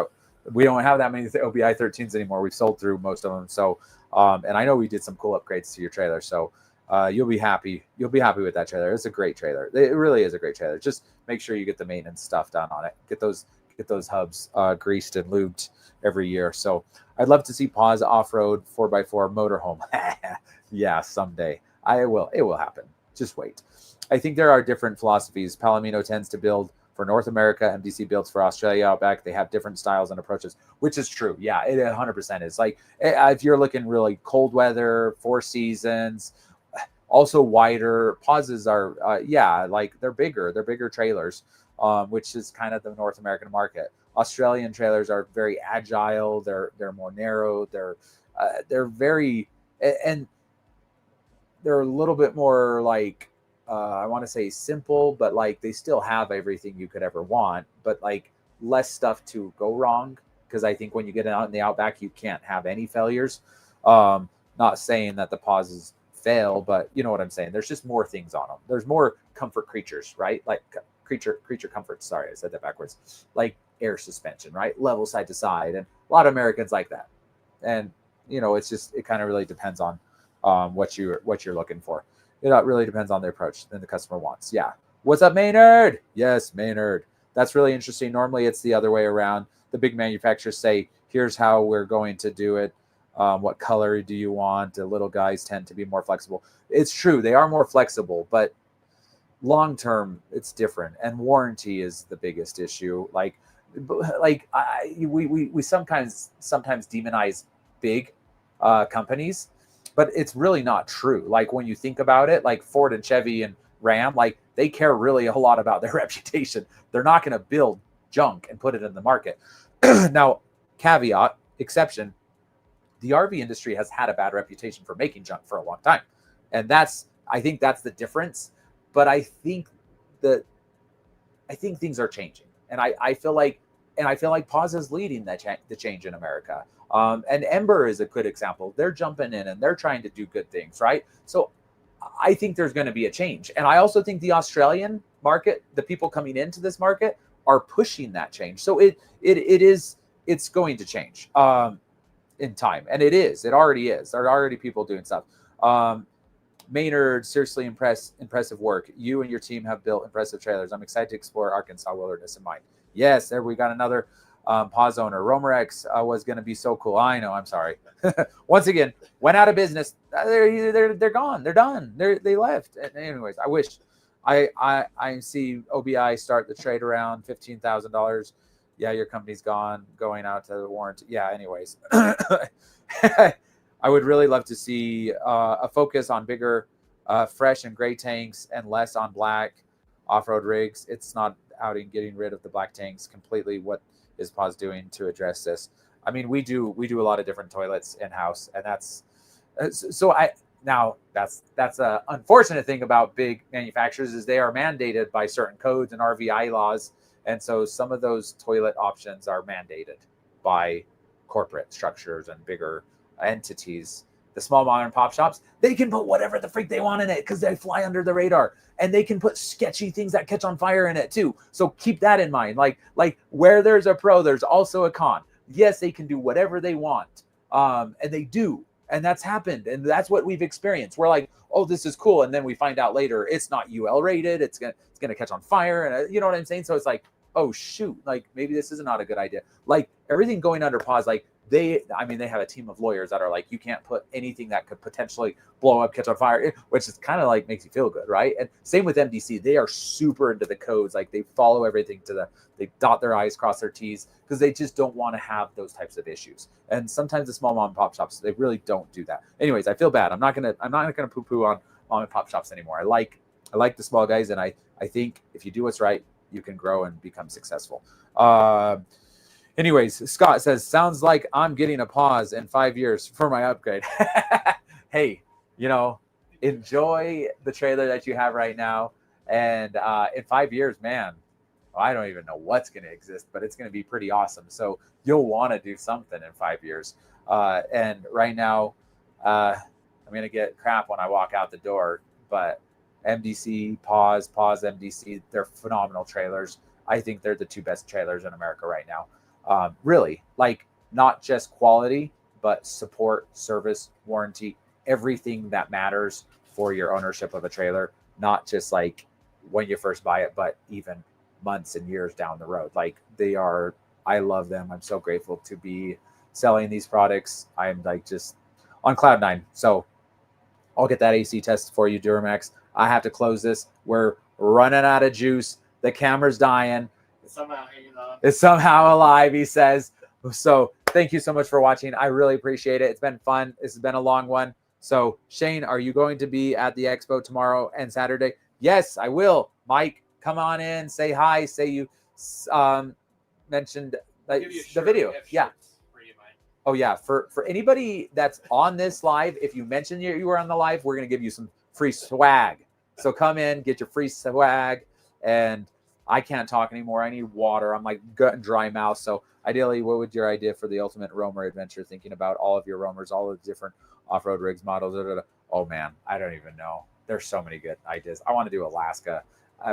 we don't have that many OBI 13s anymore. We've sold through most of them. So, and I know we did some cool upgrades to your trailer. So you'll be happy. You'll be happy with that trailer. It's a great trailer. It really is a great trailer. Just make sure you get the maintenance stuff done on it. Get those hubs greased and lubed every year. So I'd love to see Pause off-road 4x4 motorhome. Yeah, someday. It will happen. Just wait. I think there are different philosophies. Palomino tends to build for North America. MDC builds for Australia Outback. They have different styles and approaches, which is true. Yeah, it 100% is. Like if you're looking really cold weather, 4 seasons, also wider, pauses are, like they're bigger trailers, which is kind of the North American market. Australian trailers are very agile. They're more narrow. They're very, and they're a little bit more like, I want to say simple, but like they still have everything you could ever want, but like less stuff to go wrong. Because I think when you get out in the Outback, you can't have any failures. Not saying that the pauses fail, but you know what I'm saying. There's just more things on them. There's more comfort creatures, right? Like creature comfort. Sorry, I said that backwards. Like air suspension, right? Level side to side, and a lot of Americans like that. And you know, it kind of really depends on what you're looking for. It really depends on the approach and the customer wants. Yeah. What's up, Maynard? Yes, Maynard. That's really interesting. Normally it's the other way around. The big manufacturers say, here's how we're going to do it. What color do you want? The little guys tend to be more flexible. It's true. They are more flexible, but long-term it's different. And warranty is the biggest issue. We sometimes demonize big companies. but it's really not true. Like when you think about it, like Ford and Chevy and Ram, like they care really a lot about their reputation. They're not going to build junk and put it in the market. Now, caveat, exception, the RV industry has had a bad reputation for making junk for a long time. And I think that's the difference. But I think things are changing. And I feel like Pause is leading the change in America. And Ember is a good example. They're jumping in and they're trying to do good things, right? So I think there's going to be a change. And I also think the Australian market, the people coming into this market are pushing that change. So it's going to change in time. And it already is. There are already people doing stuff. Maynard, seriously impressive work. You and your team have built impressive trailers. I'm excited to explore Arkansas wilderness in mind. Yes, there we got another Pause owner. Romerex was going to be so cool. I know. I'm sorry. Once again, went out of business. They're gone. They're done. They left. Anyways, I wish I see OBI start the trade around $15,000. Yeah, your company's gone, going out to the warranty. Yeah. Anyways, I would really love to see a focus on bigger, fresh and gray tanks and less on black off-road rigs. It's not out in getting rid of the black tanks completely. What is Pause doing to address this? I mean, we do a lot of different toilets in-house, and that's a unfortunate thing about big manufacturers is they are mandated by certain codes and RVI laws. And so some of those toilet options are mandated by corporate structures and bigger entities. The small mom and pop shops, they can put whatever the freak they want in it because they fly under the radar, and they can put sketchy things that catch on fire in it too. So keep that in mind. Like where there's a pro, there's also a con. Yes, they can do whatever they want, and they do, and that's happened, and that's what we've experienced. We're like, oh, this is cool, and then we find out later it's not UL rated. It's gonna catch on fire, and you know what I'm saying. So it's like, oh shoot, like maybe this is not a good idea. Like everything going under Pause, like they have a team of lawyers that are like, you can't put anything that could potentially blow up, catch on fire, which is kind of like makes you feel good, right? And same with MDC, they are super into the codes. Like they follow everything they dot their I's, cross their T's, because they just don't want to have those types of issues. And sometimes the small mom and pop shops, they really don't do that. Anyways, I feel bad. I'm not gonna poo-poo on mom and pop shops anymore. I like the small guys, and I think if you do what's right, you can grow and become successful. Anyways, Scott says, sounds like I'm getting a Pause in 5 years for my upgrade. Hey, enjoy the trailer that you have right now. And in 5 years, man, I don't even know what's going to exist, but it's going to be pretty awesome. So you'll want to do something in 5 years. And right now, I'm going to get crap when I walk out the door, but MDC, Pause MDC, they're phenomenal trailers. I think they're the two best trailers in America right now. Really, like not just quality, but support, service, warranty, everything that matters for your ownership of a trailer, not just like when you first buy it, but even months and years down the road. Like I love them. I'm so grateful to be selling these products. I'm like just on cloud nine. So I'll get that AC test for you, Duramax. I have to close this. We're running out of juice. The camera's dying. It's somehow alive, he says. So thank you so much for watching. I really appreciate it. It's been fun. This has been a long one. So Shane, are you going to be at the expo tomorrow and Saturday? Yes, I will. Mike, come on in, say hi, say you mentioned the video. Yeah. Oh yeah, for anybody that's on this live, if you mention you were on the live, we're going to give you some free swag. So come in, get your free swag. And I can't talk anymore. I need water. I'm like gut and dry mouth. So ideally, what would your idea for the ultimate roamer adventure? Thinking about all of your roamers, all of the different off-road rigs, models. Oh man, I don't even know. There's so many good ideas. I want to do Alaska.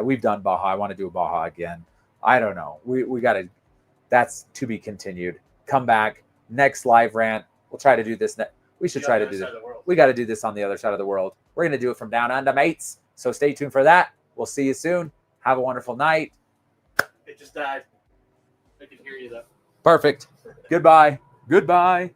We've done Baja. I want to do Baja again. I don't know. We got to, that's to be continued. Come back. Next live rant. We'll try to do this. We should try to do this. We got to do this on the other side of the world. We're going to do it from down under, mates. So stay tuned for that. We'll see you soon. Have a wonderful night. It just died. I can hear you though. Perfect. Goodbye. Goodbye.